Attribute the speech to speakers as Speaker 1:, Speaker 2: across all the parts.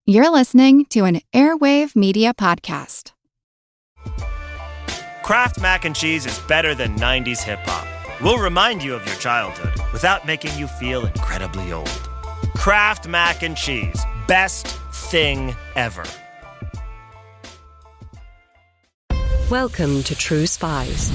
Speaker 1: You're listening to an Airwave Media Podcast.
Speaker 2: Kraft Mac and Cheese is better than 90s hip-hop. We'll remind you of your childhood without making you feel incredibly old. Kraft Mac and Cheese. Best thing ever.
Speaker 3: Welcome to True Spies,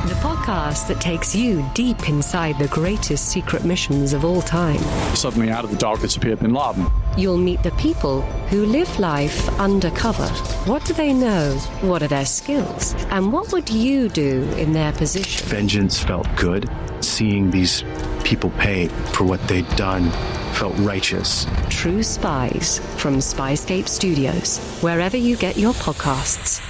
Speaker 3: the podcast that takes you deep inside the greatest secret missions of all time.
Speaker 4: Suddenly out of the darkness appeared Bin Laden.
Speaker 3: You'll meet the people who live life undercover. What do they know? What are their skills? And what would you do in their position?
Speaker 5: Vengeance felt good. Seeing these people pay for what they'd done felt righteous.
Speaker 3: True Spies from Spyscape Studios, wherever you get your podcasts.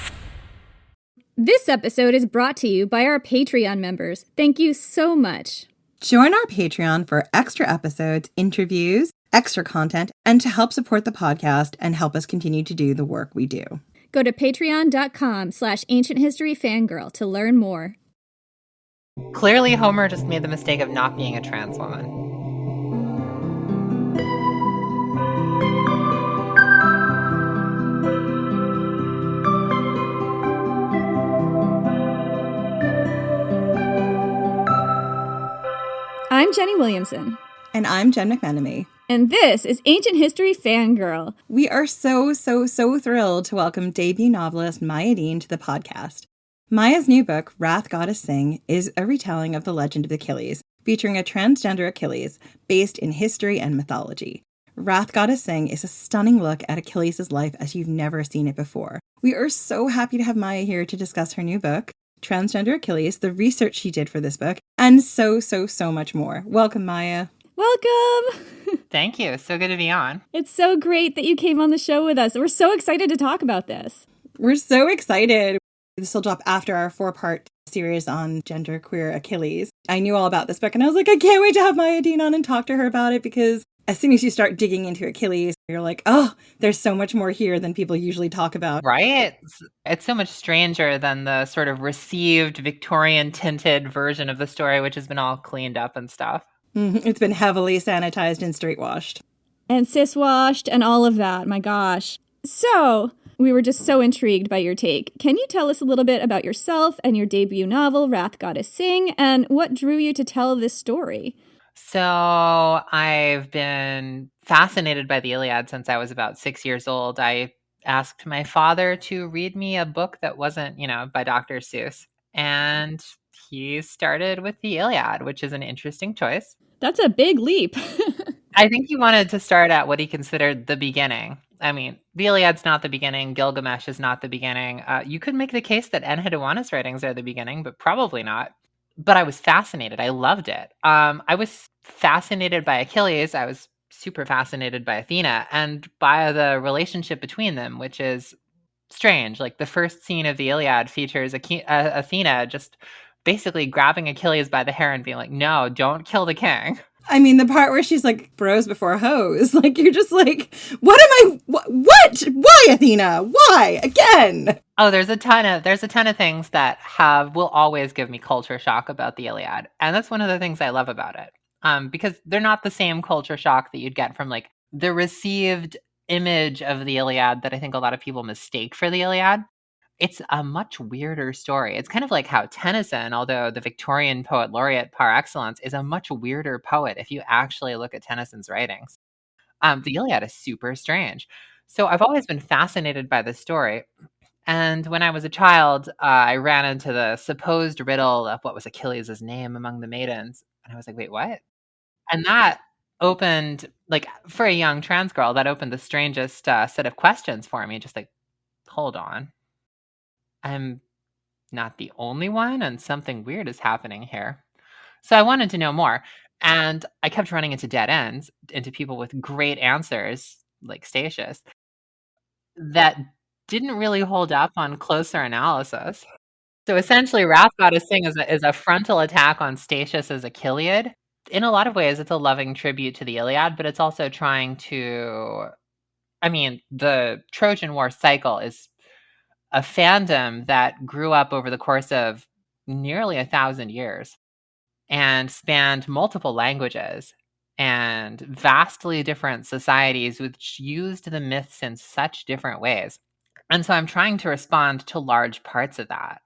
Speaker 6: This episode is brought to you by our Patreon members. Thank you so much.
Speaker 7: Join our Patreon for extra episodes, interviews, extra content, and to help support the podcast and help us continue to do the work we do.
Speaker 6: Go to patreon.com/ancienthistoryfangirl to learn more.
Speaker 8: Clearly, Homer just made the mistake of not being a trans woman.
Speaker 6: I'm Jenny Williamson.
Speaker 7: And I'm Jen McMenemy.
Speaker 6: And this is Ancient History Fangirl.
Speaker 7: We are so thrilled to welcome debut novelist Maya Deane to the podcast. Maya's new book, Wrath Goddess Sing, is a retelling of the legend of Achilles, featuring a transgender Achilles based in history and mythology. Wrath Goddess Sing is a stunning look at Achilles' life as you've never seen it before. We are so happy to have Maya here to discuss her new book, Transgender Achilles, the research she did for this book, and so much more. Welcome, Maya.
Speaker 6: Welcome!
Speaker 8: Thank you. So good to be on.
Speaker 6: It's so great that you came on the show with us. We're so excited to talk about this.
Speaker 7: We're so excited. This will drop after our 4-part series on genderqueer Achilles. I knew all about this book and I was like, I can't wait to have Maya Deane on and talk to her about it, because as soon as you start digging into Achilles, you're like, oh, there's so much more here than people usually talk about.
Speaker 8: Right? It's so much stranger than the sort of received Victorian tinted version of the story, which has been all cleaned up and stuff.
Speaker 7: It's been heavily sanitized and straight washed.
Speaker 6: And cis washed and all of that. My gosh. So, we were just so intrigued by your take. Can you tell us a little bit about yourself and your debut novel, Wrath Goddess Sing, and what drew you to tell this story?
Speaker 8: So I've been fascinated by the Illiad since I was about 6 years old. I asked my father to read me a book that wasn't, by Dr. Seuss. And he started with the Illiad, which is an interesting choice.
Speaker 6: That's a big leap.
Speaker 8: I think he wanted to start at what he considered the beginning. I mean, the Iliad's not the beginning. Gilgamesh is not the beginning. You could make the case that Enheduanna's writings are the beginning, but probably not. But I was fascinated. I loved it. I was fascinated by Achilles. I was super fascinated by Athena and by the relationship between them, which is strange. Like the first scene of the Iliad features Athena just basically grabbing Achilles by the hair and being like, no, don't kill the king.
Speaker 7: I mean, the part where she's like, bros before hoes. Like, you're just like, what? Why, Athena? Why? Again?
Speaker 8: Oh, there's a ton of things that will always give me culture shock about the Iliad. And that's one of the things I love about it. Because they're not the same culture shock that you'd get from like the received image of the Iliad that I think a lot of people mistake for the Iliad. It's a much weirder story. It's kind of like how Tennyson, although the Victorian poet laureate par excellence, is a much weirder poet if you actually look at Tennyson's writings. The Iliad is super strange. So I've always been fascinated by this story. And when I was a child, I ran into the supposed riddle of what was Achilles' name among the maidens. And I was like, wait, what? And that opened, like, for a young trans girl, that opened the strangest set of questions for me. Just like, hold on. I'm not the only one, and something weird is happening here. So I wanted to know more. And I kept running into dead ends, into people with great answers, like Statius, that didn't really hold up on closer analysis. So essentially, Wrath Goddess Sing is a frontal attack on Statius's Achilleid. In a lot of ways, it's a loving tribute to the Iliad, but it's also trying to... I mean, the Trojan War cycle is a fandom that grew up over the course of nearly 1,000 years and spanned multiple languages and vastly different societies which used the myths in such different ways. And so I'm trying to respond to large parts of that.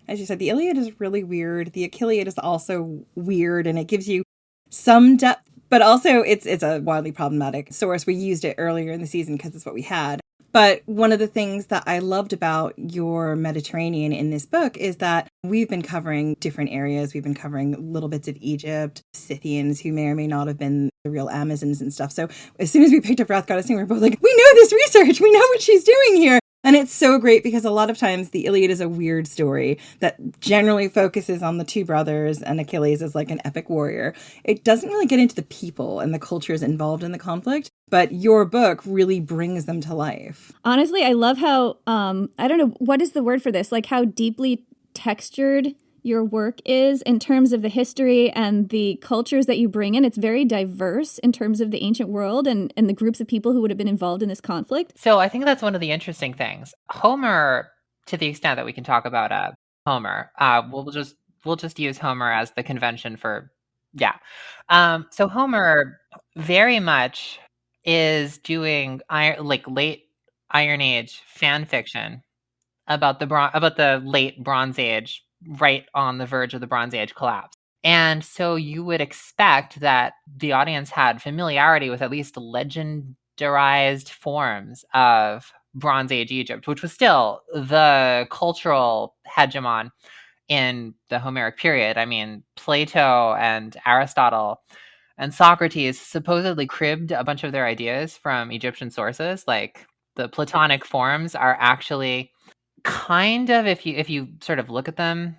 Speaker 7: As you said, the Iliad is really weird. The Achilles is also weird, and it gives you some depth, but also it's a wildly problematic source. We used it earlier in the season because it's what we had. But one of the things that I loved about your Mediterranean in this book is that we've been covering different areas. We've been covering little bits of Egypt, Scythians who may or may not have been the real Amazons and stuff. So as soon as we picked up Wrath Goddess Sing, we were both like, we know this research. We know what she's doing here. And it's so great because a lot of times the Iliad is a weird story that generally focuses on the two brothers and Achilles as like an epic warrior. It doesn't really get into the people and the cultures involved in the conflict, but your book really brings them to life.
Speaker 6: Honestly, I love how, I don't know, what is the word for this? Like how deeply textured your work is in terms of the history and the cultures that you bring in. It's very diverse in terms of the ancient world and the groups of people who would have been involved in this conflict.
Speaker 8: So I think that's one of the interesting things. Homer, to the extent that we can talk about Homer, we'll just use Homer as the convention for, yeah. So Homer very much is doing late Iron Age fan fiction about the late Bronze Age, right on the verge of the Bronze Age collapse. And so you would expect that the audience had familiarity with at least legendarized forms of Bronze Age Egypt, which was still the cultural hegemon in the Homeric period. I mean, Plato and Aristotle and Socrates supposedly cribbed a bunch of their ideas from Egyptian sources. Like the Platonic forms are actually kind of, if you sort of look at them,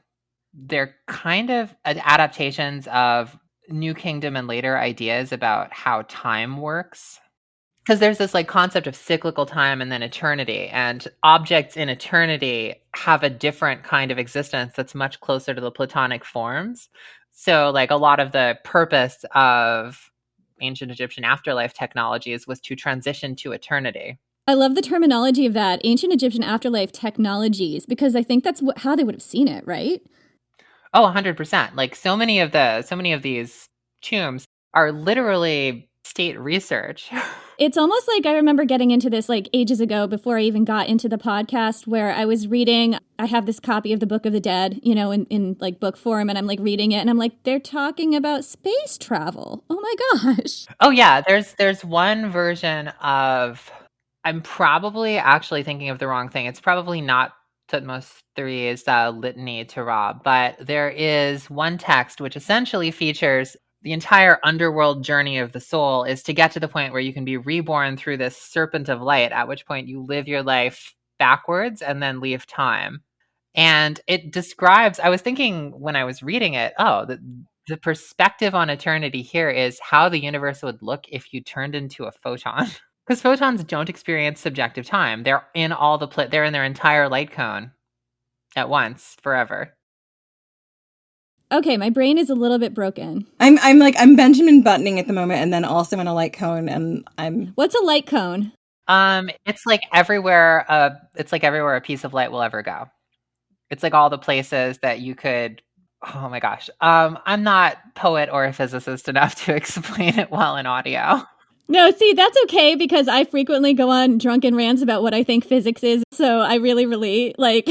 Speaker 8: they're kind of adaptations of New Kingdom and later ideas about how time works. Because there's this like concept of cyclical time and then eternity, and objects in eternity have a different kind of existence that's much closer to the Platonic forms. So like a lot of the purpose of ancient Egyptian afterlife technologies was to transition to eternity.
Speaker 6: I love the terminology of that, ancient Egyptian afterlife technologies, because I think that's how they would have seen it, right?
Speaker 8: Oh, 100%. Like so many of these tombs are literally state research.
Speaker 6: It's almost like I remember getting into this like ages ago before I even got into the podcast, where I was reading, I have this copy of the Book of the Dead, you know, in like book form, and I'm like reading it and I'm like, they're talking about space travel. Oh my gosh.
Speaker 8: Oh yeah, there's one version of, I'm probably actually thinking of the wrong thing. It's probably not Thutmose III's Litany to Ra, but there is one text which essentially features the entire underworld journey of the soul is to get to the point where you can be reborn through this serpent of light, at which point you live your life backwards and then leave time. And it describes, I was thinking when I was reading it, the perspective on eternity here is how the universe would look if you turned into a photon. Because photons don't experience subjective time. They're in they're in their entire light cone at once, forever.
Speaker 6: Okay, my brain is a little bit broken.
Speaker 7: I'm Benjamin Buttoning at the moment, and then also in a light cone, and I'm.
Speaker 6: What's a light cone?
Speaker 8: It's like everywhere. It's like everywhere a piece of light will ever go. It's like all the places that you could. Oh my gosh. I'm not poet or a physicist enough to explain it well in audio.
Speaker 6: No, see, that's okay because I frequently go on drunken rants about what I think physics is. So I really relate. Like,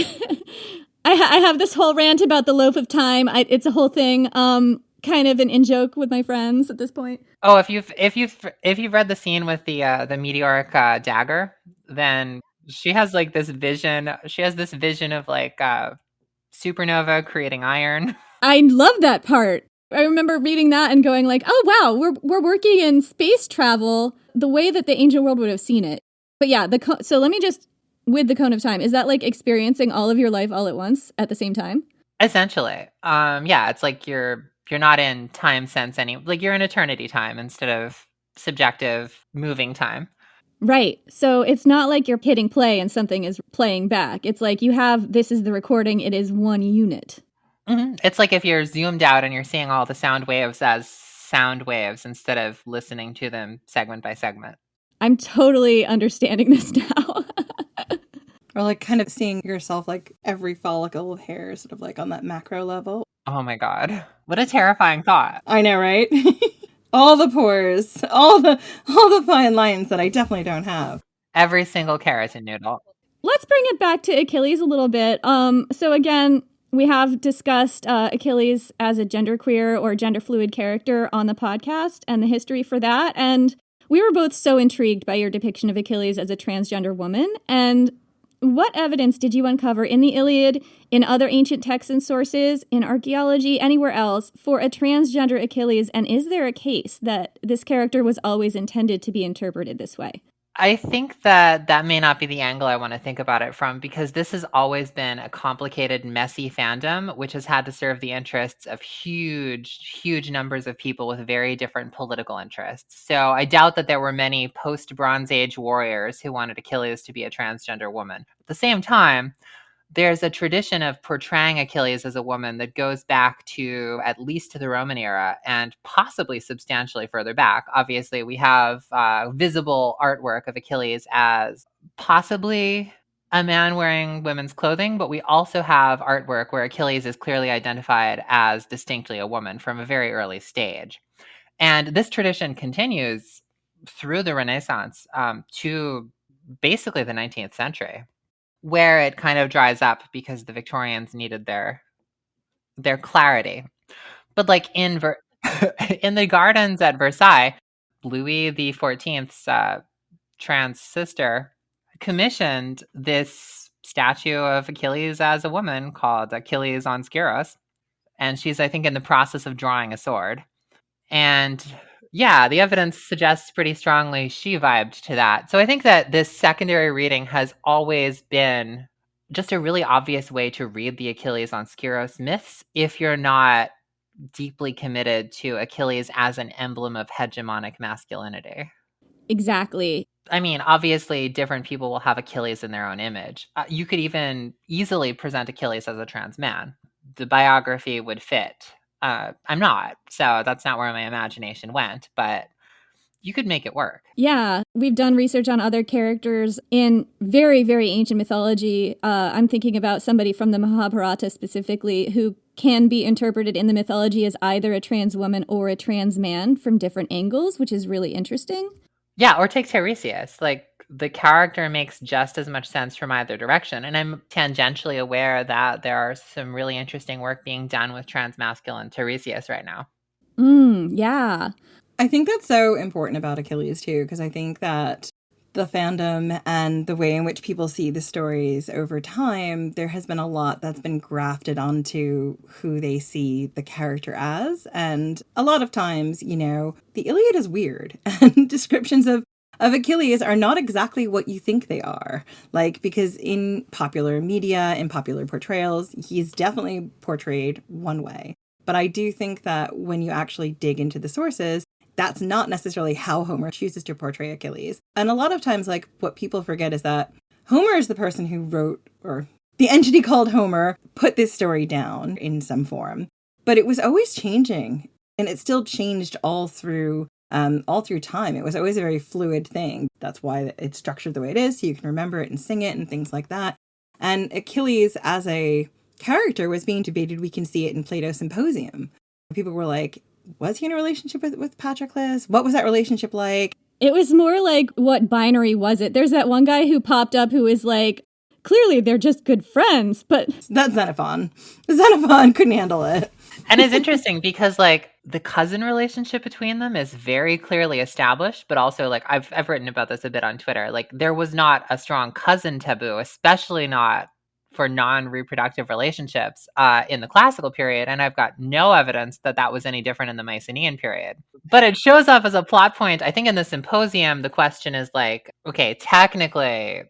Speaker 6: I have this whole rant about the loaf of time. It's a whole thing, kind of an in-joke with my friends at this point.
Speaker 8: Oh, if you've read the scene with the meteoric dagger, then she has like this vision. She has this vision of like supernova creating iron.
Speaker 6: I love that part. I remember reading that and going like, oh, wow, we're working in space travel the way that the ancient world would have seen it. But yeah, so let me just, with the cone of time, is that like experiencing all of your life all at once at the same time?
Speaker 8: Essentially. Yeah, it's like you're not in time sense like you're in eternity time instead of subjective moving time.
Speaker 6: Right. So it's not like you're hitting play and something is playing back. It's like this is the recording, it is one unit.
Speaker 8: Mm-hmm. It's like if you're zoomed out and you're seeing all the sound waves as sound waves instead of listening to them segment by segment.
Speaker 6: I'm totally understanding this now.
Speaker 7: Or like kind of seeing yourself like every follicle of hair sort of like on that macro level.
Speaker 8: Oh my God. What a terrifying thought.
Speaker 7: I know, right? All the pores, all the fine lines that I definitely don't have.
Speaker 8: Every single keratin noodle.
Speaker 6: Let's bring it back to Achilles a little bit. So again, we have discussed Achilles as a genderqueer or gender fluid character on the podcast and the history for that. And we were both so intrigued by your depiction of Achilles as a transgender woman. And what evidence did you uncover in the Iliad, in other ancient texts and sources, in archaeology, anywhere else, for a transgender Achilles? And is there a case that this character was always intended to be interpreted this way?
Speaker 8: I think that may not be the angle I want to think about it from, because this has always been a complicated, messy fandom, which has had to serve the interests of huge numbers of people with very different political interests. So I doubt that there were many post-Bronze Age warriors who wanted Achilles to be a transgender woman. At the same time, there's a tradition of portraying Achilles as a woman that goes back to at least to the Roman era and possibly substantially further back. Obviously, we have visible artwork of Achilles as possibly a man wearing women's clothing, but we also have artwork where Achilles is clearly identified as distinctly a woman from a very early stage. And this tradition continues through the Renaissance to basically the 19th century, where it kind of dries up because the Victorians needed their clarity. But like in in the gardens at Versailles, Louis XIV's trans sister commissioned this statue of Achilles as a woman called Achilles on Skyros. And she's, I think, in the process of drawing a sword. And yeah, the evidence suggests pretty strongly she vibed to that. So I think that this secondary reading has always been just a really obvious way to read the Achilles on Skyros myths if you're not deeply committed to Achilles as an emblem of hegemonic masculinity.
Speaker 6: Exactly.
Speaker 8: I mean, obviously, different people will have Achilles in their own image. You could even easily present Achilles as a trans man. The biography would fit. I'm not, so that's not where my imagination went, but you could make it work.
Speaker 6: Yeah, we've done research on other characters in very, very ancient mythology. I'm thinking about somebody from the Mahabharata specifically who can be interpreted in the mythology as either a trans woman or a trans man from different angles, which is really interesting.
Speaker 8: Yeah, or take Tiresias. Like, the character makes just as much sense from either direction. And I'm tangentially aware that there are some really interesting work being done with transmasculine Tiresias right now.
Speaker 6: Yeah.
Speaker 7: I think that's so important about Achilles, too, because I think that the fandom and the way in which people see the stories over time, there has been a lot that's been grafted onto who they see the character as. And a lot of times, you know, the Iliad is weird and descriptions of Achilles are not exactly what you think they are. Like, because in popular media, in popular portrayals, he's definitely portrayed one way. But I do think that when you actually dig into the sources, that's not necessarily how Homer chooses to portray Achilles. And a lot of times, like, what people forget is that Homer is the person who wrote, or the entity called Homer, put this story down in some form. But it was always changing, and it still changed all through time. It was always a very fluid thing. That's why it's structured the way it is, so you can remember it and sing it and things like that. And Achilles as a character was being debated. We can see it in Plato's Symposium. People were like, was he in a relationship with Patroclus? What was that relationship like?
Speaker 6: It was more like, what binary was it? There's that one guy who popped up who was like, clearly they're just good friends, but...
Speaker 7: That's Xenophon. Xenophon couldn't handle it.
Speaker 8: And it's interesting because, like, the cousin relationship between them is very clearly established, but also, like, I've written about this a bit on Twitter. Like, there was not a strong cousin taboo, especially not for non-reproductive relationships in the classical period, and I've got no evidence that that was any different in the Mycenaean period. But it shows up as a plot point. I think in the Symposium, the question is like, okay, technically,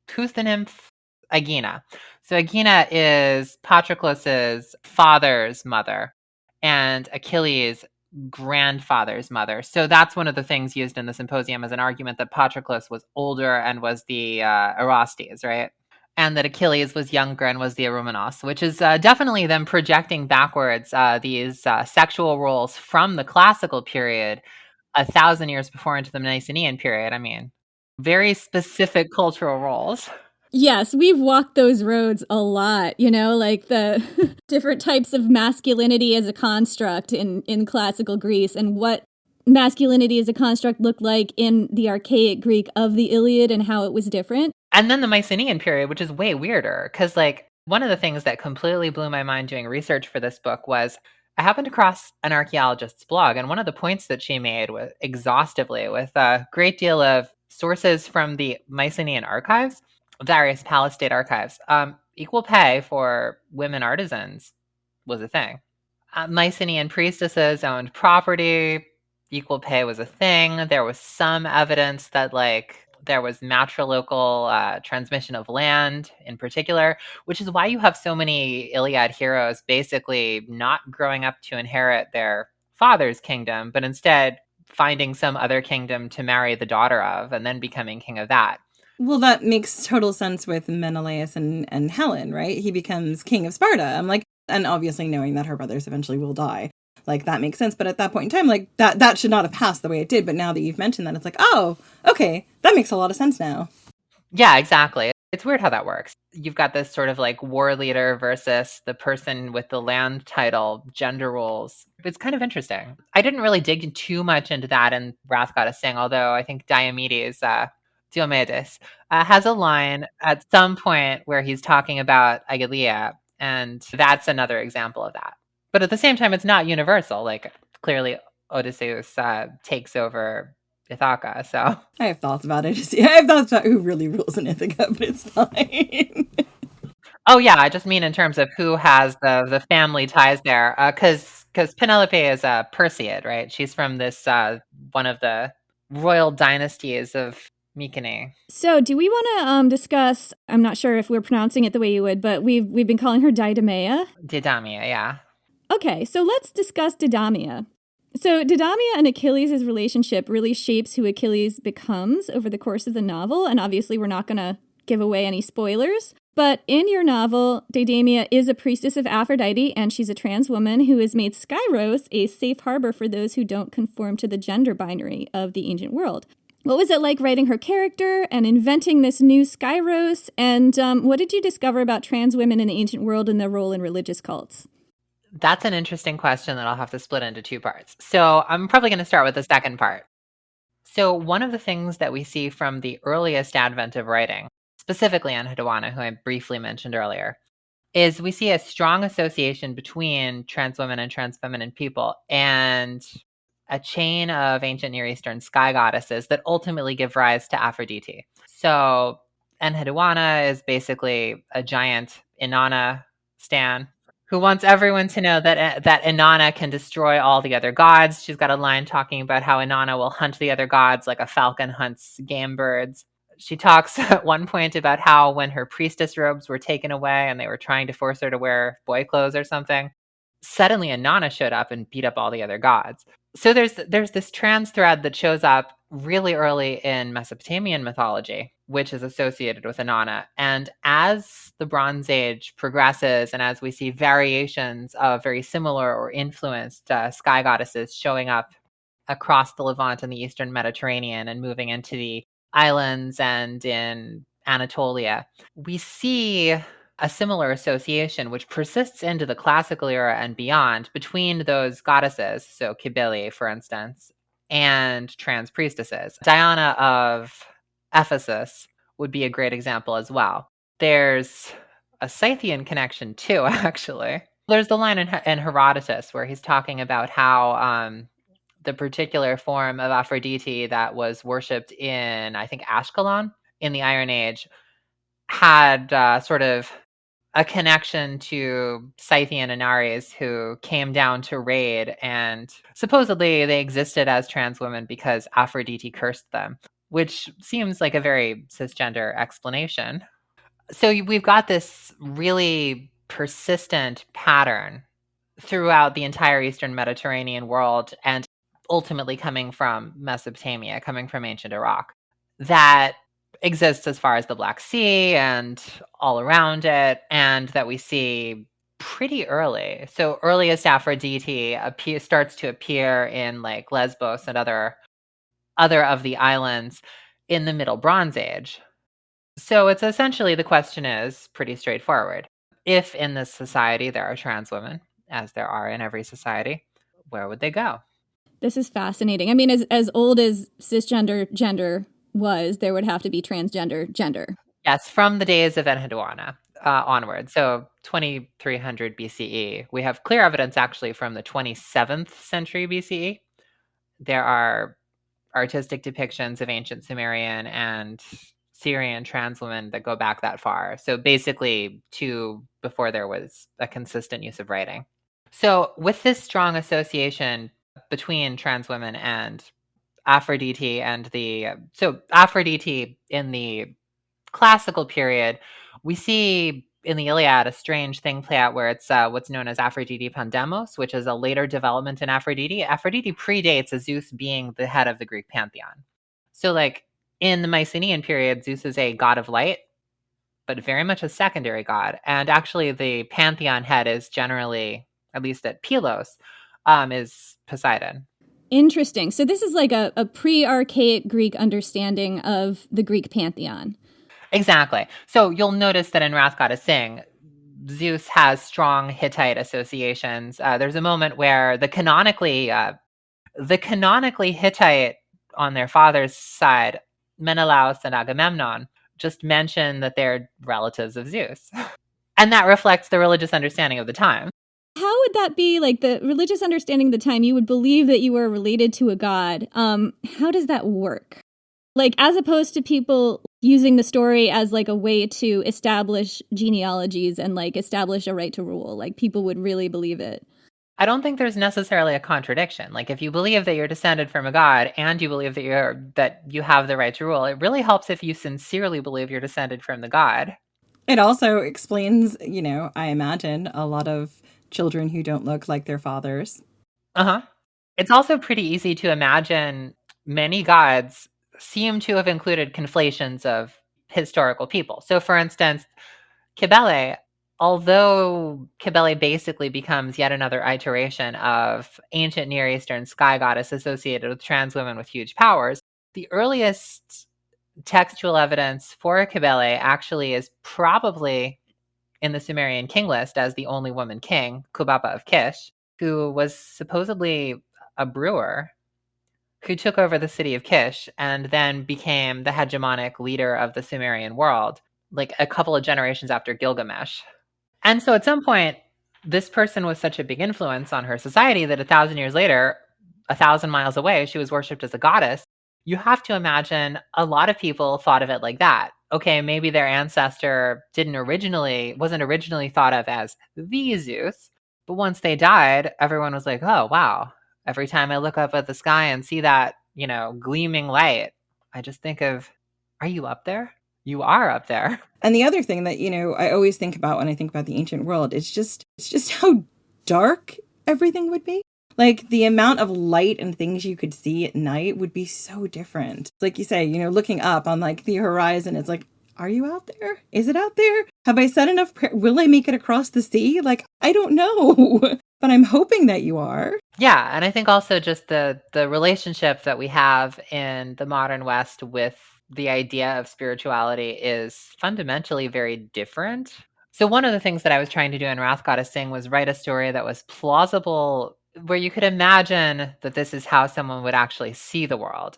Speaker 8: who's the nymph? Aegina. So Aegina is Patroclus's father's mother and Achilles' grandfather's mother. So that's one of the things used in the Symposium as an argument that Patroclus was older and was the Erastes, right? And that Achilles was younger and was the Erumenos, which is definitely them projecting backwards these sexual roles from the classical period 1,000 years before into the Mycenaean period. I mean, very specific cultural roles.
Speaker 6: Yes, we've walked those roads a lot, you know, like the different types of masculinity as a construct in classical Greece and what masculinity as a construct looked like in the archaic Greek of the Iliad and how it was different.
Speaker 8: And then the Mycenaean period, which is way weirder, because like one of the things that completely blew my mind doing research for this book was I happened across an archaeologist's blog, and one of the points that she made was exhaustively with a great deal of sources from the Mycenaean archives, various palace state archives. Equal pay for women artisans was a thing. Mycenaean priestesses owned property. Equal pay was a thing. There was some evidence that like there was matrilocal transmission of land in particular, which is why you have so many Iliad heroes basically not growing up to inherit their father's kingdom, but instead finding some other kingdom to marry the daughter of and then becoming king of that.
Speaker 7: Well, that makes total sense with Menelaus and Helen, right? He becomes king of Sparta. I'm like, and obviously knowing that her brothers eventually will die. Like, that makes sense. But at that point in time, like, that should not have passed the way it did. But now that you've mentioned that, it's like, oh, okay, that makes a lot of sense now.
Speaker 8: Yeah, exactly. It's weird how that works. You've got this sort of like war leader versus the person with the land title, gender roles. It's kind of interesting. I didn't really dig too much into that in Wrath Goddess Sing, although I think Diomedes, has a line at some point where he's talking about Agilia, and that's another example of that. But at the same time, it's not universal. Like, clearly, Odysseus takes over Ithaca, so...
Speaker 7: I have thoughts about it. I have thoughts about who really rules in Ithaca, but it's fine.
Speaker 8: Oh, yeah, I just mean in terms of who has the family ties there, because Penelope is a Perseid, right? She's from this, one of the royal dynasties of Mycenae.
Speaker 6: So do we want to discuss, I'm not sure if we're pronouncing it the way you would, but we've been calling her Didamia.
Speaker 8: Didamia, yeah.
Speaker 6: Okay, so let's discuss Didamia. So Didamia and Achilles' relationship really shapes who Achilles becomes over the course of the novel, and obviously we're not going to give away any spoilers. But in your novel, Didamia is a priestess of Aphrodite, and she's a trans woman who has made Skyros a safe harbor for those who don't conform to the gender binary of the ancient world. What was it like writing her character and inventing this new Skyros? And what did you discover about trans women in the ancient world and their role in religious cults?
Speaker 8: That's an interesting question that I'll have to split into two parts. So I'm probably going to start with the second part. So one of the things that we see from the earliest advent of writing, specifically Enheduanna, who I briefly mentioned earlier, is we see a strong association between trans women and trans feminine people and a chain of ancient Near Eastern sky goddesses that ultimately give rise to Aphrodite. So Enheduanna is basically a giant Inanna stan who wants everyone to know that Inanna can destroy all the other gods. She's got a line talking about how Inanna will hunt the other gods like a falcon hunts game birds. She talks at one point about how when her priestess robes were taken away and they were trying to force her to wear boy clothes or something, suddenly Inanna showed up and beat up all the other gods. So there's this trans thread that shows up really early in Mesopotamian mythology, which is associated with Inanna. And as the Bronze Age progresses and as we see variations of very similar or influenced sky goddesses showing up across the Levant and the Eastern Mediterranean and moving into the islands and in Anatolia, we see a similar association which persists into the classical era and beyond between those goddesses, so Cybele, for instance, and trans priestesses. Diana of Ephesus would be a great example as well. There's a Scythian connection too, actually. There's the line in Herodotus where he's talking about how the particular form of Aphrodite that was worshipped in, I think, Ashkelon in the Iron Age had sort of a connection to Scythian Inaris who came down to raid, and supposedly they existed as trans women because Aphrodite cursed them, which seems like a very cisgender explanation. So we've got this really persistent pattern throughout the entire Eastern Mediterranean world and ultimately coming from Mesopotamia, coming from ancient Iraq, that exists as far as the Black Sea and all around it, and that we see pretty early. So earliest Aphrodite starts to appear in like Lesbos and other of the islands in the Middle Bronze Age. So it's essentially, the question is pretty straightforward. If in this society there are trans women, as there are in every society, where would they go?
Speaker 6: This is fascinating. I mean, as old as cisgender gender was, there would have to be transgender gender.
Speaker 8: Yes, from the days of Enheduanna onward. So 2300 BCE. We have clear evidence actually from the 27th century BCE. There are artistic depictions of ancient Sumerian and Syrian trans women that go back that far. So basically to before there was a consistent use of writing. So with this strong association between trans women and Aphrodite Aphrodite in the classical period, we see in the Iliad a strange thing play out where it's what's known as Aphrodite Pandemos, which is a later development in Aphrodite. Aphrodite predates Zeus being the head of the Greek pantheon. So like in the Mycenaean period, Zeus is a god of light, but very much a secondary god. And actually the pantheon head is generally, at least at Pylos, is Poseidon.
Speaker 6: Interesting. So this is like a pre-archaic Greek understanding of the Greek pantheon.
Speaker 8: Exactly. So you'll notice that in Wrath Goddess Sing, Zeus has strong Hittite associations. There's a moment where the canonically Hittite on their father's side, Menelaus and Agamemnon, just mention that they're relatives of Zeus. And that reflects the religious understanding of the time.
Speaker 6: How would that be, like the religious understanding of the time? You would believe that you were related to a god. How does that work? Like, as opposed to people using the story as like a way to establish genealogies and like establish a right to rule, like people would really believe it.
Speaker 8: I don't think there's necessarily a contradiction. Like if you believe that you're descended from a god and you believe that you have the right to rule, it really helps if you sincerely believe you're descended from the god.
Speaker 7: It also explains, I imagine a lot of children who don't look like their fathers.
Speaker 8: It's also pretty easy to imagine many gods seem to have included conflations of historical people. So for instance, Cybele, although Cybele basically becomes yet another iteration of ancient Near Eastern sky goddess associated with trans women with huge powers, the earliest textual evidence for Cybele actually is probably in the Sumerian king list as the only woman king, Kubaba of Kish, who was supposedly a brewer who took over the city of Kish and then became the hegemonic leader of the Sumerian world, like a couple of generations after Gilgamesh. And so at some point, this person was such a big influence on her society that 1,000 years later, 1,000 miles away, she was worshipped as a goddess. You have to imagine a lot of people thought of it like that. Okay, maybe their ancestor wasn't originally thought of as the Zeus, but once they died, everyone was like, oh, wow. Every time I look up at the sky and see that, gleaming light, I just think of, are you up there? You are up there.
Speaker 7: And the other thing that, I always think about when I think about the ancient world, it's just how dark everything would be. Like the amount of light and things you could see at night would be so different. Like you say, looking up on like the horizon, it's like, are you out there? Is it out there? Have I said enough prayer? Will I make it across the sea? Like, I don't know, but I'm hoping that you are.
Speaker 8: Yeah. And I think also just the relationship that we have in the modern West with the idea of spirituality is fundamentally very different. So one of the things that I was trying to do in Wrath Goddess Sing was write a story that was plausible, where you could imagine that this is how someone would actually see the world.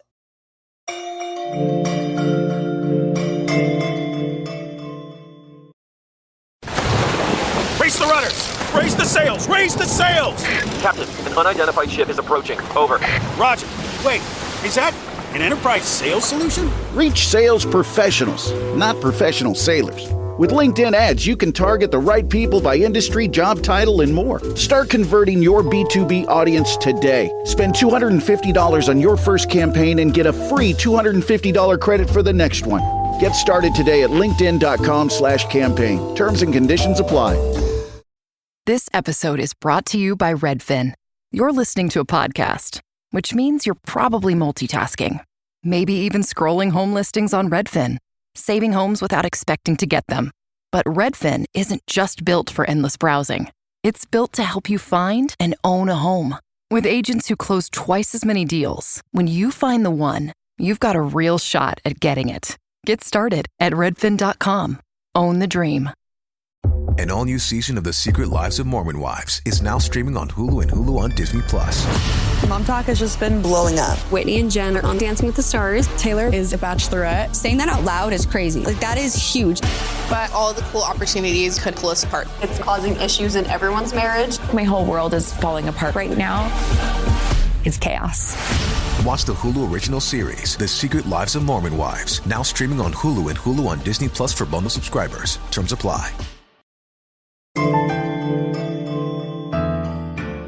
Speaker 9: Raise the rudders! Raise the sails! Raise the sails!
Speaker 10: Captain, an unidentified ship is approaching. Over.
Speaker 9: Roger. Wait, is that an Enterprise sales solution?
Speaker 11: Reach sales professionals, not professional sailors. With LinkedIn ads, you can target the right people by industry, job title, and more. Start converting your B2B audience today. Spend $250 on your first campaign and get a free $250 credit for the next one. Get started today at linkedin.com/campaign. Terms and conditions apply.
Speaker 1: This episode is brought to you by Redfin. You're listening to a podcast, which means you're probably multitasking. Maybe even scrolling home listings on Redfin, saving homes without expecting to get them. But Redfin isn't just built for endless browsing. It's built to help you find and own a home. With agents who close twice as many deals, when you find the one, you've got a real shot at getting it. Get started at redfin.com. Own the dream.
Speaker 12: An all-new season of The Secret Lives of Mormon Wives is now streaming on Hulu and Hulu on Disney+.
Speaker 13: Mom talk has just been blowing up.
Speaker 14: Whitney and Jen are on Dancing with the Stars.
Speaker 13: Taylor is a bachelorette.
Speaker 14: Saying that out loud is crazy. Like, that is huge.
Speaker 15: But all the cool opportunities could pull us apart.
Speaker 16: It's causing issues in everyone's marriage.
Speaker 17: My whole world is falling apart right now. It's chaos.
Speaker 12: Watch the Hulu original series, The Secret Lives of Mormon Wives, now streaming on Hulu and Hulu on Disney Plus for bundle subscribers. Terms apply.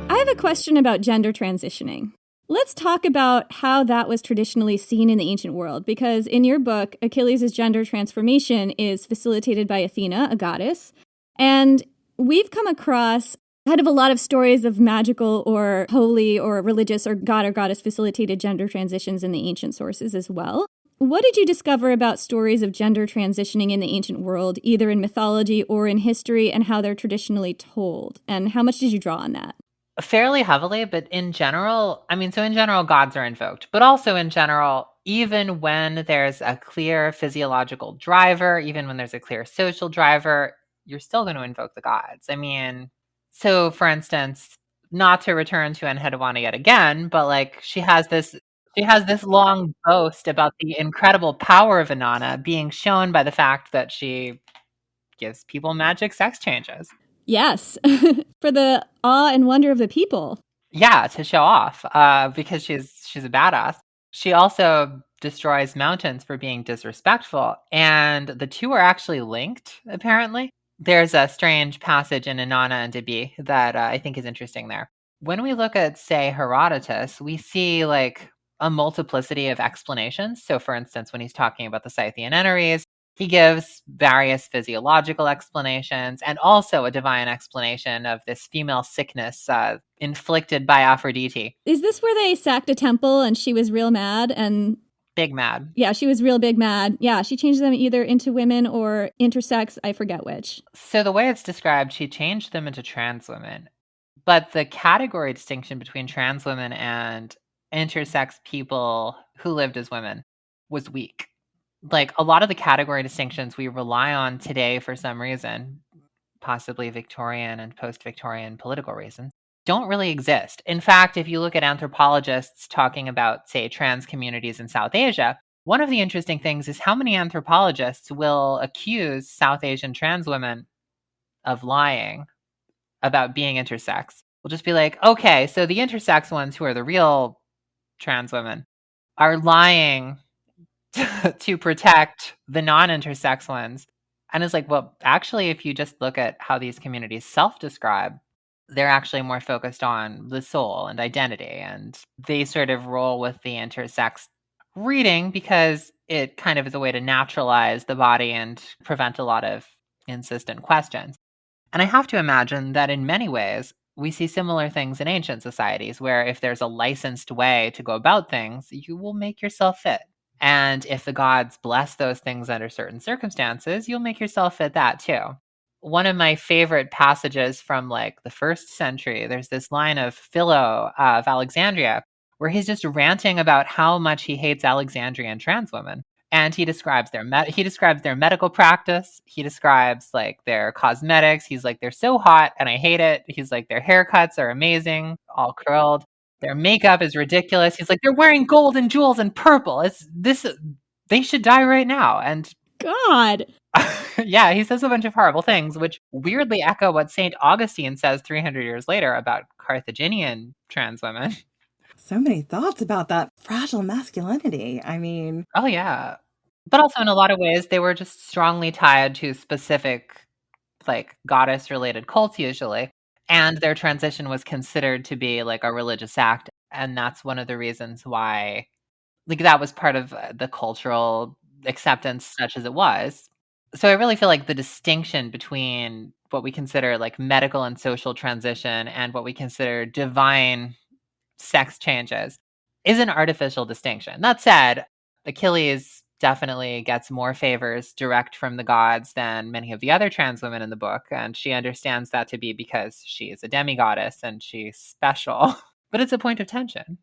Speaker 6: I have a question about gender transitioning. Let's talk about how that was traditionally seen in the ancient world, because in your book, Achilles' gender transformation is facilitated by Athena, a goddess, and we've come across kind of a lot of stories of magical or holy or religious or god or goddess facilitated gender transitions in the ancient sources as well. What did you discover about stories of gender transitioning in the ancient world, either in mythology or in history, and how they're traditionally told? And how much did you draw on that?
Speaker 8: Fairly heavily, but in general, in general, gods are invoked. But also in general, even when there's a clear physiological driver, even when there's a clear social driver, you're still going to invoke the gods. So for instance, not to return to Enheduanna yet again, but like she has this long boast about the incredible power of Inanna being shown by the fact that she gives people magic sex changes.
Speaker 6: Yes, for the awe and wonder of the people.
Speaker 8: Yeah, to show off, because she's a badass. She also destroys mountains for being disrespectful, and the two are actually linked, apparently. There's a strange passage in Inanna and Dibi that I think is interesting there. When we look at, say, Herodotus, we see like a multiplicity of explanations. So, for instance, when he's talking about the Scythian Eneries, he gives various physiological explanations and also a divine explanation of this female sickness inflicted by Aphrodite.
Speaker 6: Is this where they sacked a temple and she was real mad and...
Speaker 8: Big mad.
Speaker 6: Yeah, she was real big mad. Yeah, she changed them either into women or intersex. I forget which.
Speaker 8: So the way it's described, she changed them into trans women. But the category distinction between trans women and intersex people who lived as women was weak. Like a lot of the category distinctions we rely on today for some reason, possibly Victorian and post-Victorian political reasons, don't really exist. In fact, if you look at anthropologists talking about, say, trans communities in South Asia, one of the interesting things is how many anthropologists will accuse South Asian trans women of lying about being intersex. We'll just be like, okay, so the intersex ones who are the real trans women are lying to protect the non-intersex ones. And it's like, well, actually, if you just look at how these communities self-describe, they're actually more focused on the soul and identity. And they sort of roll with the intersex reading because it kind of is a way to naturalize the body and prevent a lot of insistent questions. And I have to imagine that in many ways, we see similar things in ancient societies where if there's a licensed way to go about things, you will make yourself fit. And if the gods bless those things under certain circumstances, you'll make yourself fit that too. One of my favorite passages from like the 1st century, there's this line of Philo of Alexandria where he's just ranting about how much he hates Alexandrian trans women. And he describes their medical practice. He describes like their cosmetics. He's like, they're so hot and I hate it. He's like, their haircuts are amazing, all curled. Their makeup is ridiculous. He's like, they're wearing gold and jewels and purple. They should die right now. And
Speaker 6: God.
Speaker 8: Yeah, he says a bunch of horrible things, which weirdly echo what St. Augustine says 300 years later about Carthaginian trans women.
Speaker 7: So many thoughts about that fragile masculinity.
Speaker 8: Oh, yeah. But also in a lot of ways, they were just strongly tied to specific, like, goddess-related cults usually. And their transition was considered to be like a religious act. And that's one of the reasons why, like, that was part of the cultural acceptance such as it was. So I really feel like the distinction between what we consider like medical and social transition and what we consider divine sex changes is an artificial distinction. That said, Achilles definitely gets more favors direct from the gods than many of the other trans women in the book. And she understands that to be because she is a demigoddess and she's special. But it's a point of tension.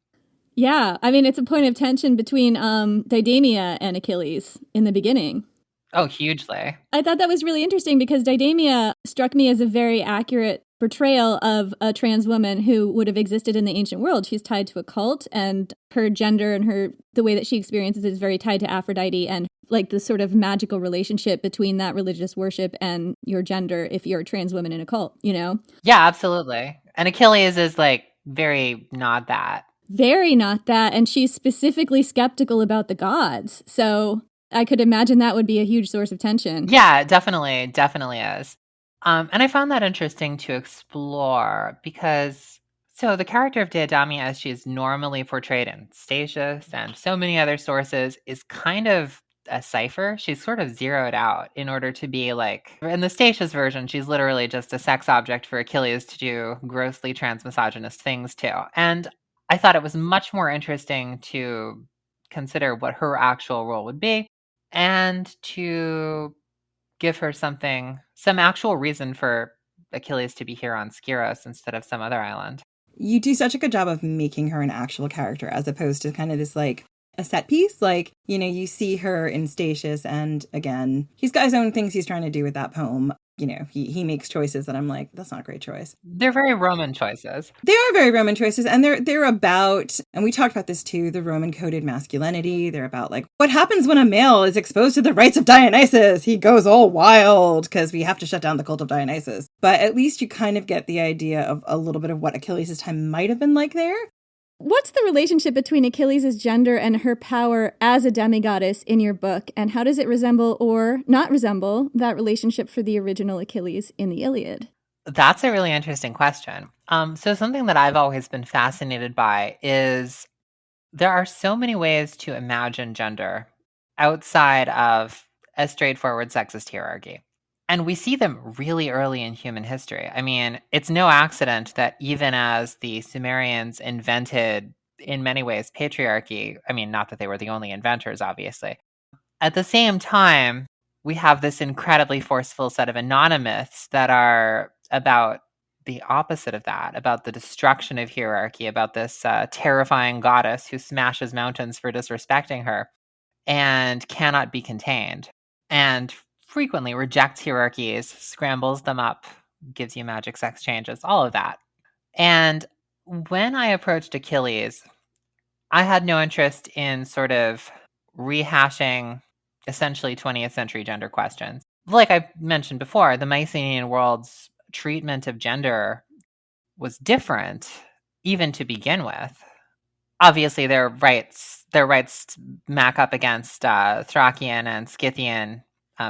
Speaker 6: Yeah, it's a point of tension between Didamia and Achilles in the beginning.
Speaker 8: Oh, hugely.
Speaker 6: I thought that was really interesting because Didamia struck me as a very accurate portrayal of a trans woman who would have existed in the ancient world. She's tied to a cult, and her gender and the way that she experiences is very tied to Aphrodite and like the sort of magical relationship between that religious worship and your gender if you're a trans woman in a cult, you know?
Speaker 8: Yeah, absolutely. And Achilles is like very not that.
Speaker 6: Very not that. And she's specifically skeptical about the gods. So I could imagine that would be a huge source of tension.
Speaker 8: Yeah, definitely is. And I found that interesting to explore because, so the character of Deidameia as she is normally portrayed in Statius and so many other sources is kind of a cipher. She's sort of zeroed out in order to be like, in the Statius version, she's literally just a sex object for Achilles to do grossly transmisogynist things to. And I thought it was much more interesting to consider what her actual role would be and to give her some actual reason for Achilles to be here on Skyros instead of some other island.
Speaker 7: You do such a good job of making her an actual character as opposed to kind of this like a set piece. Like, you know, you see her in Statius and again, he's got his own things he's trying to do with that poem. You know, he makes choices that I'm like, that's not a great choice.
Speaker 8: They're very Roman choices.
Speaker 7: They are very Roman choices. And they're about, and we talked about this too, the Roman coded masculinity. They're about like, what happens when a male is exposed to the rites of Dionysus? He goes all wild because we have to shut down the cult of Dionysus. But at least you kind of get the idea of a little bit of what Achilles' time might have been like there.
Speaker 6: What's the relationship between Achilles' gender and her power as a demigoddess in your book, and how does it resemble or not resemble that relationship for the original Achilles in the Iliad?
Speaker 8: That's a really interesting question. So something that I've always been fascinated by is there are so many ways to imagine gender outside of a straightforward sexist hierarchy. And we see them really early in human history. I mean, it's no accident that even as the Sumerians invented, in many ways, patriarchy, I mean, not that they were the only inventors, obviously. At the same time, we have this incredibly forceful set of anonymous that are about the opposite of that, about the destruction of hierarchy, about this terrifying goddess who smashes mountains for disrespecting her and cannot be contained. And frequently rejects hierarchies, scrambles them up, gives you magic sex changes, all of that. And when I approached Achilles, I had no interest in sort of rehashing essentially 20th century gender questions. Like I mentioned before, the Mycenaean world's treatment of gender was different, even to begin with. Obviously, their rights mack up against Thracian and Scythian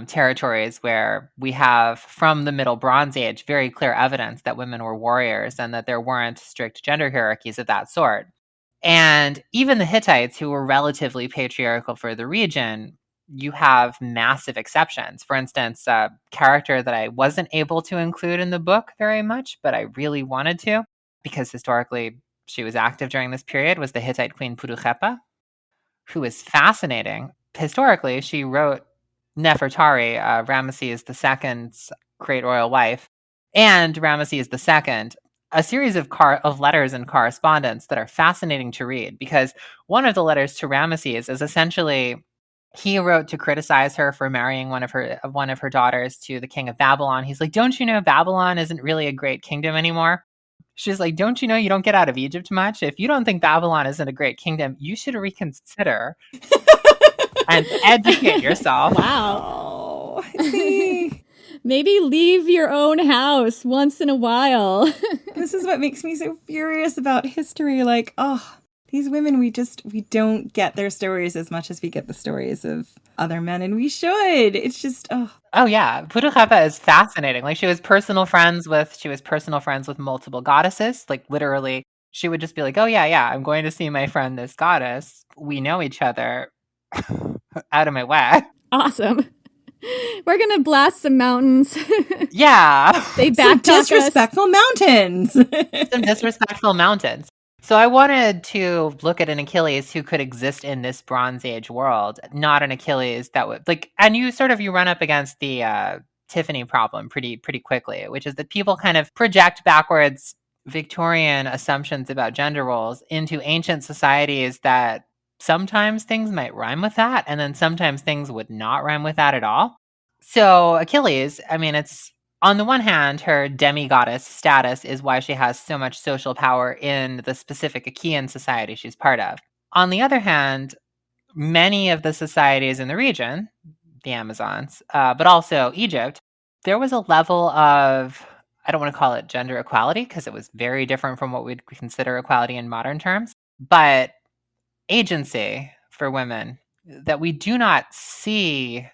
Speaker 8: territories where we have, from the Middle Bronze Age, very clear evidence that women were warriors and that there weren't strict gender hierarchies of that sort. And even the Hittites, who were relatively patriarchal for the region, you have massive exceptions. For instance, a character that I wasn't able to include in the book very much, but I really wanted to, because historically she was active during this period, was the Hittite queen Pudukhepa, who is fascinating. Historically, she wrote Nefertari, Ramesses II's great royal wife, and Ramesses II, a series of letters and correspondence that are fascinating to read, because one of the letters to Ramesses is essentially he wrote to criticize her for marrying one of her daughters to the king of Babylon. He's like, don't you know Babylon isn't really a great kingdom anymore? She's like, don't you know you don't get out of Egypt much? If you don't think Babylon isn't a great kingdom, you should reconsider and educate yourself.
Speaker 6: Wow. See, maybe leave your own house once in a while.
Speaker 7: This is what makes me so furious about history. Like, oh, these women, we don't get their stories as much as we get the stories of other men, and we should. It's just, oh.
Speaker 8: Oh yeah, Pudukhepa is fascinating. Like she was personal friends with multiple goddesses. Like literally, she would just be like, "Oh yeah, I'm going to see my friend, this goddess. We know each other." Out of my way.
Speaker 6: Awesome. We're gonna blast some mountains.
Speaker 8: Yeah,
Speaker 6: they backtalk
Speaker 7: some disrespectful mountains.
Speaker 8: Some disrespectful mountains. So I wanted to look at an Achilles who could exist in this Bronze Age world, not an Achilles that would and you run up against the Tiffany problem pretty quickly, which is that people kind of project backwards Victorian assumptions about gender roles into ancient societies that sometimes things might rhyme with that, and then sometimes things would not rhyme with that at all. So Achilles, I mean, it's on the one hand, her demigoddess status is why she has so much social power in the specific Achaean society she's part of. On the other hand, many of the societies in the region, the Amazons, but also Egypt, there was a level of, I don't want to call it gender equality because it was very different from what we'd consider equality in modern terms, but agency for women that we do not see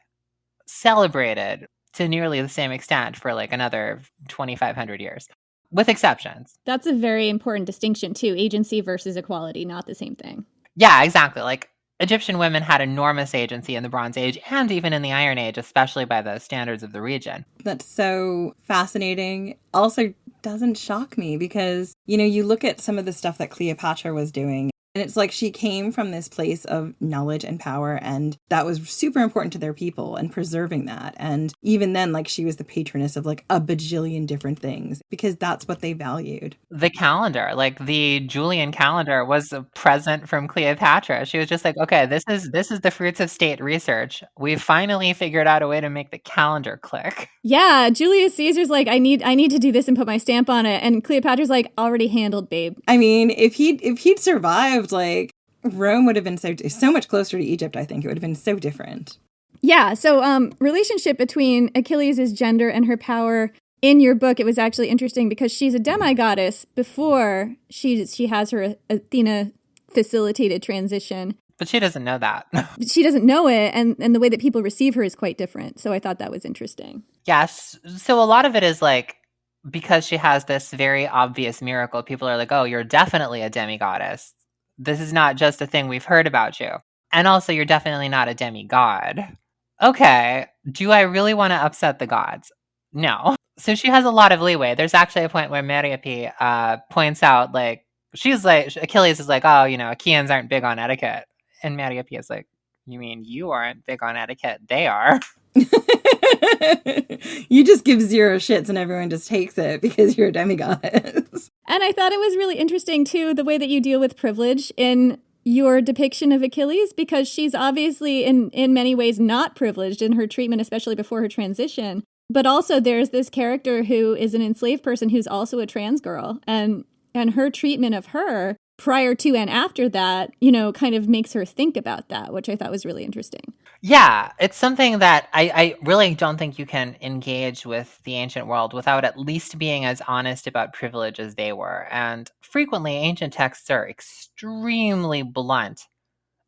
Speaker 8: celebrated to nearly the same extent for like another 2,500 years, with exceptions.
Speaker 6: That's a very important distinction too. Agency versus equality, not the same thing.
Speaker 8: Yeah, exactly. Like Egyptian women had enormous agency in the Bronze Age and even in the Iron Age, especially by the standards of the region.
Speaker 7: That's so fascinating. Also doesn't shock me because, you look at some of the stuff that Cleopatra was doing, and it's like she came from this place of knowledge and power, and that was super important to their people and preserving that. And even then, like, she was the patroness of like a bajillion different things because that's what they valued.
Speaker 8: The calendar, like the Julian calendar, was a present from Cleopatra. She was just like, okay, this is the fruits of state research. We've finally figured out a way to make the calendar click.
Speaker 6: Yeah, Julius Caesar's like, I need to do this and put my stamp on it, and Cleopatra's like, already handled, babe.
Speaker 7: I mean, if he'd survived, like, Rome would have been so much closer to Egypt. I think it would have been so different.
Speaker 6: Yeah. So, relationship between Achilles' gender and her power in your book, it was actually interesting because she's a demigoddess before she has her Athena facilitated transition.
Speaker 8: But she doesn't know that.
Speaker 6: She doesn't know it, and the way that people receive her is quite different. So I thought that was interesting.
Speaker 8: Yes. So a lot of it is like, because she has this very obvious miracle, people are like, oh, you're definitely a demigoddess. This is not just a thing we've heard about you. And also, you're definitely not a demigod. Okay, do I really want to upset the gods? No. So she has a lot of leeway. There's actually a point where Mariape points out, like, Achilles is like, oh, Achaeans aren't big on etiquette. And Mariape is like, you mean you aren't big on etiquette? They are.
Speaker 7: You just give zero shits and everyone just takes it because you're a demigoddess.
Speaker 6: And I thought it was really interesting, too, the way that you deal with privilege in your depiction of Achilles, because she's obviously in many ways not privileged in her treatment, especially before her transition. But also there's this character who is an enslaved person who's also a trans girl. And her treatment of her prior to and after that, kind of makes her think about that, which I thought was really interesting.
Speaker 8: Yeah, it's something that I really don't think you can engage with the ancient world without at least being as honest about privilege as they were. And frequently, ancient texts are extremely blunt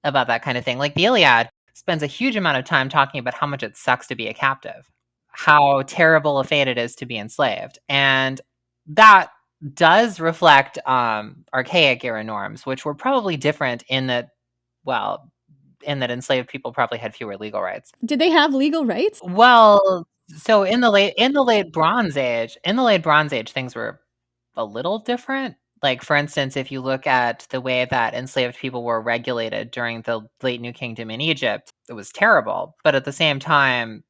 Speaker 8: about that kind of thing. Like the Iliad spends a huge amount of time talking about how much it sucks to be a captive, how terrible a fate it is to be enslaved. And that does reflect archaic era norms, which were probably different in that enslaved people probably had fewer legal rights.
Speaker 6: Did they have legal rights?
Speaker 8: Well, so in the late Bronze Age, things were a little different. Like, for instance, if you look at the way that enslaved people were regulated during the late New Kingdom in Egypt, it was terrible. But at the same time,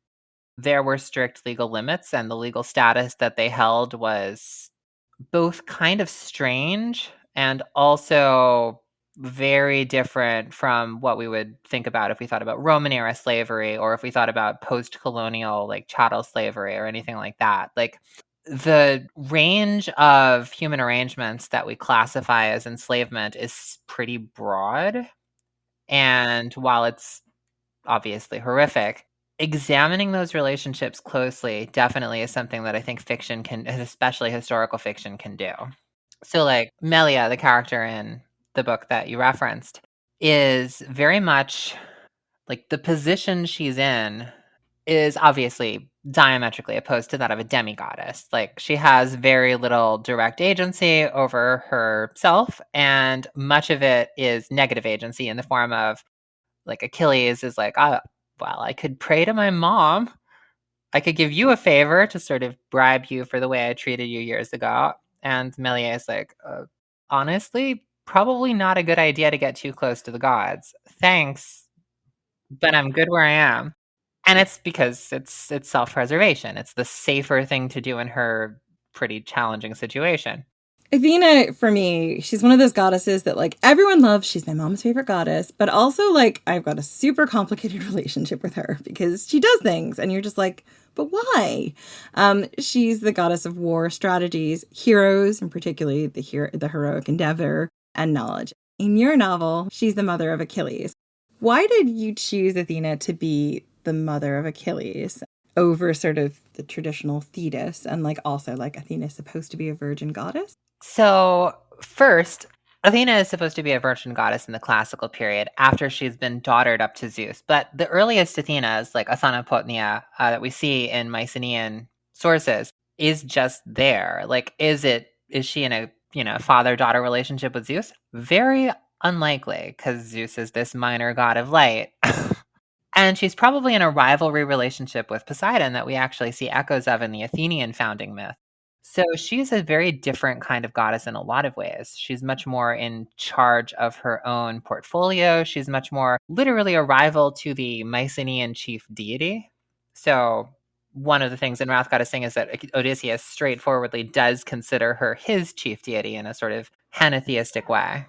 Speaker 8: there were strict legal limits, and the legal status that they held was both kind of strange and also very different from what we would think about if we thought about Roman era slavery, or if we thought about post-colonial like chattel slavery or anything like that. Like, the range of human arrangements that we classify as enslavement is pretty broad. And while it's obviously horrific, examining those relationships closely definitely is something that I think fiction can, especially historical fiction, can do. So like Melia, the character in the book that you referenced, is very much like the position she's in is obviously diametrically opposed to that of a demigoddess. Like, she has very little direct agency over herself, and much of it is negative agency in the form of, like, Achilles is like, oh, well, I could pray to my mom. I could give you a favor to sort of bribe you for the way I treated you years ago. And Melia is like, honestly, probably not a good idea to get too close to the gods. Thanks, but I'm good where I am. And it's because it's self-preservation. It's the safer thing to do in her pretty challenging situation.
Speaker 7: Athena, for me, she's one of those goddesses that, like, everyone loves. She's my mom's favorite goddess. But also, like, I've got a super complicated relationship with her because she does things. And you're just like, but why? She's the goddess of war, strategies, heroes, and particularly the heroic endeavor and knowledge. In your novel, she's the mother of Achilles. Why did you choose Athena to be the mother of Achilles over sort of the traditional Thetis? And, like, also, like, Athena is supposed to be a virgin goddess?
Speaker 8: So, first, Athena is supposed to be a virgin goddess in the classical period after she's been daughtered up to Zeus. But the earliest Athenas, like Athanapotnia, that we see in Mycenaean sources, is just there. Like, is she in a father-daughter relationship with Zeus? Very unlikely, because Zeus is this minor god of light. And she's probably in a rivalry relationship with Poseidon that we actually see echoes of in the Athenian founding myth. So she's a very different kind of goddess in a lot of ways. She's much more in charge of her own portfolio. She's much more literally a rival to the Mycenaean chief deity. So one of the things in Wrath Goddess Sing is that Odysseus straightforwardly does consider her his chief deity in a sort of henotheistic way.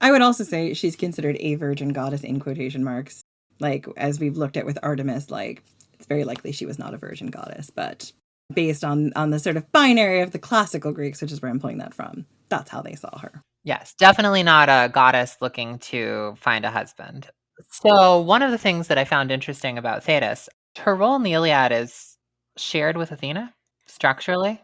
Speaker 7: I would also say she's considered a virgin goddess in quotation marks. Like, as we've looked at with Artemis, like, it's very likely she was not a virgin goddess, but based on the sort of binary of the classical Greeks, which is where I'm pulling that from, that's how they saw her.
Speaker 8: Yes, definitely not a goddess looking to find a husband. So one of the things that I found interesting about Thetis, her role in the Iliad is shared with Athena, structurally.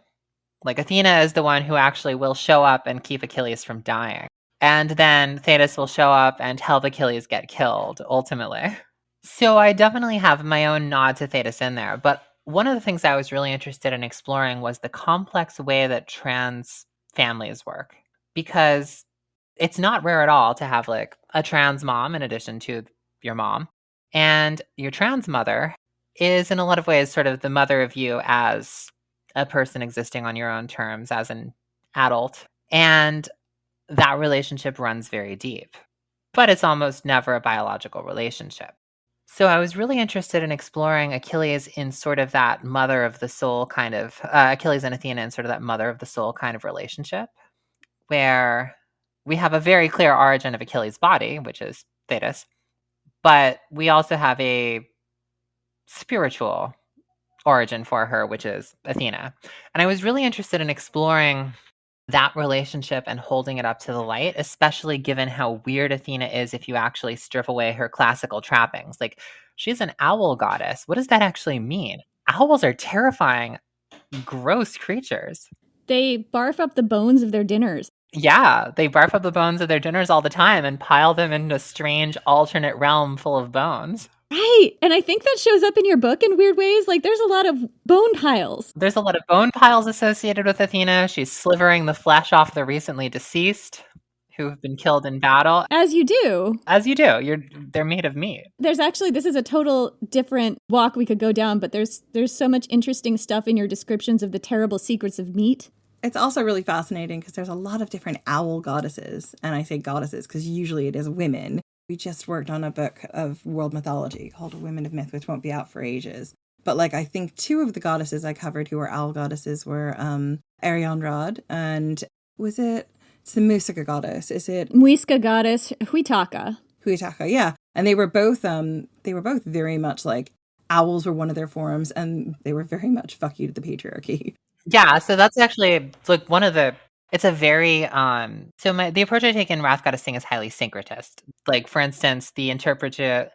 Speaker 8: Like, Athena is the one who actually will show up and keep Achilles from dying. And then Thetis will show up and help Achilles get killed, ultimately. So I definitely have my own nod to Thetis in there. But one of the things I was really interested in exploring was the complex way that trans families work. Because it's not rare at all to have, like, a trans mom in addition to your mom. And your trans mother is, in a lot of ways, sort of the mother of you as a person existing on your own terms as an adult. And that relationship runs very deep. But it's almost never a biological relationship. So I was really interested in exploring Achilles in sort of that mother of the soul kind of, Achilles and Athena in sort of that mother of the soul kind of relationship, where we have a very clear origin of Achilles' body, which is Thetis, but we also have a spiritual origin for her, which is Athena. And I was really interested in exploring that relationship and holding it up to the light, especially given how weird Athena is if you actually strip away her classical trappings. Like, she's an owl goddess. What does that actually mean? Owls are terrifying, gross creatures.
Speaker 6: They barf up the bones of their dinners.
Speaker 8: Yeah, they barf up the bones of their dinners all the time and pile them in a strange alternate realm full of bones.
Speaker 6: Right. And I think that shows up in your book in weird ways. Like, there's a lot of bone piles.
Speaker 8: There's a lot of bone piles associated with Athena. She's slivering the flesh off the recently deceased who have been killed in battle.
Speaker 6: As you do.
Speaker 8: As you do. They're made of meat.
Speaker 6: There's actually, this is a total different walk we could go down, but there's so much interesting stuff in your descriptions of the terrible secrets of meat.
Speaker 7: It's also really fascinating because there's a lot of different owl goddesses. And I say goddesses because usually it is women. We just worked on a book of world mythology called Women of Myth, which won't be out for ages. But, like, I think two of the goddesses I covered who were owl goddesses were Arianrod and it's the Muisca goddess. Is it
Speaker 6: Muisca goddess Huitaka?
Speaker 7: Huitaka, yeah. And they were both very much like owls were one of their forms, and they were very much fuck you to the patriarchy.
Speaker 8: Yeah, so that's actually like one of the. It's a very the approach I take in Wrath Goddess Sing is highly syncretist. Like, for instance, the Interpretatio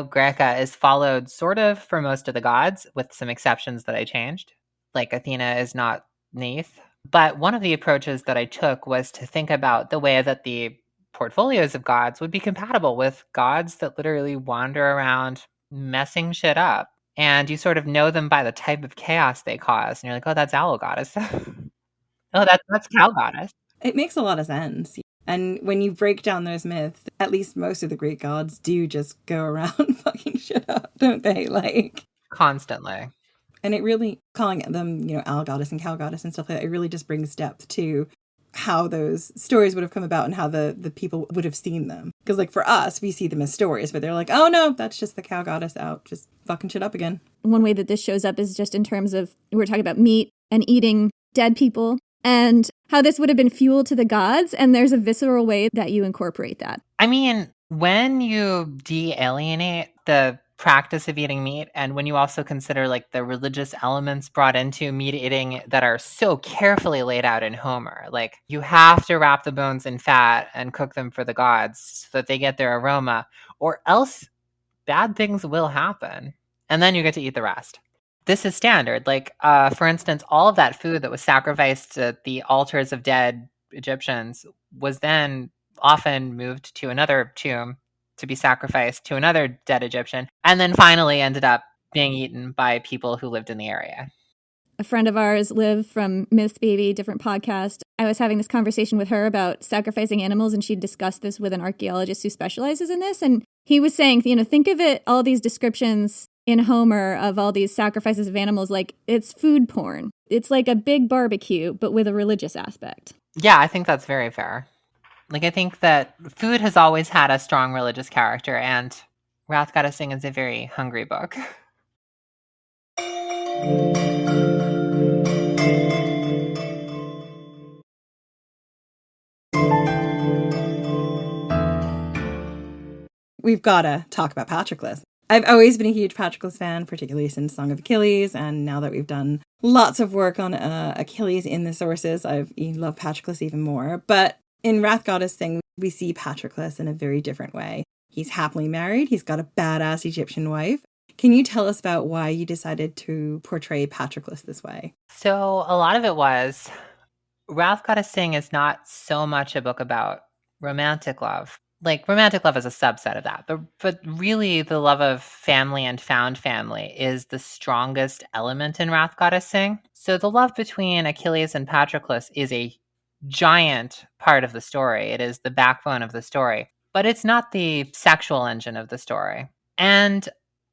Speaker 8: Graeca is followed sort of for most of the gods, with some exceptions that I changed. Like, Athena is not Neith. But one of the approaches that I took was to think about the way that the portfolios of gods would be compatible with gods that literally wander around messing shit up. And you sort of know them by the type of chaos they cause. And you're like, oh, that's Owl Goddess. Oh, that's Cow Goddess.
Speaker 7: It makes a lot of sense. And when you break down those myths, at least most of the Greek gods do just go around fucking shit up, don't they? Like,
Speaker 8: constantly.
Speaker 7: And it really, calling them, Owl Goddess and Cow Goddess and stuff like that, it really just brings depth to how those stories would have come about and how the people would have seen them. Because, like, for us, we see them as stories, but they're like, oh no, that's just the Cow Goddess out, just fucking shit up again.
Speaker 6: One way that this shows up is just in terms of, we're talking about meat and eating dead people. and how this would have been fuel to the gods. And there's a visceral way that you incorporate that.
Speaker 8: I mean, when you de-alienate the practice of eating meat, and when you also consider like the religious elements brought into meat eating that are so carefully laid out in Homer, like you have to wrap the bones in fat and cook them for the gods so that they get their aroma, or else bad things will happen. And then you get to eat the rest. This is standard. Like, for instance, all of that food that was sacrificed at the altars of dead Egyptians was then often moved to another tomb to be sacrificed to another dead Egyptian, and then finally ended up being eaten by people who lived in the area.
Speaker 6: A friend of ours, Liv from Myths Baby, different podcast, I was having this conversation with her about sacrificing animals, and she discussed this with an archaeologist who specializes in this. And he was saying, think of it, all these descriptions in Homer of all these sacrifices of animals, like it's food porn. It's like a big barbecue, but with a religious aspect.
Speaker 8: Yeah, I think that's very fair. Like, I think that food has always had a strong religious character, and Wrath Gotta Sing is a very hungry book.
Speaker 7: We've got to talk about Patroclus. I've always been a huge Patroclus fan, particularly since Song of Achilles, and now that we've done lots of work on Achilles in the sources, I love Patroclus even more. But in Wrath Goddess Sing, we see Patroclus in a very different way. He's happily married. He's got a badass Egyptian wife. Can you tell us about why you decided to portray Patroclus this way?
Speaker 8: So a lot of it was Wrath Goddess Sing is not so much a book about romantic love. Like, romantic love is a subset of that. But really, the love of family and found family is the strongest element in Wrath Goddess Sing. So the love between Achilles and Patroclus is a giant part of the story. It is the backbone of the story. But it's not the sexual engine of the story. And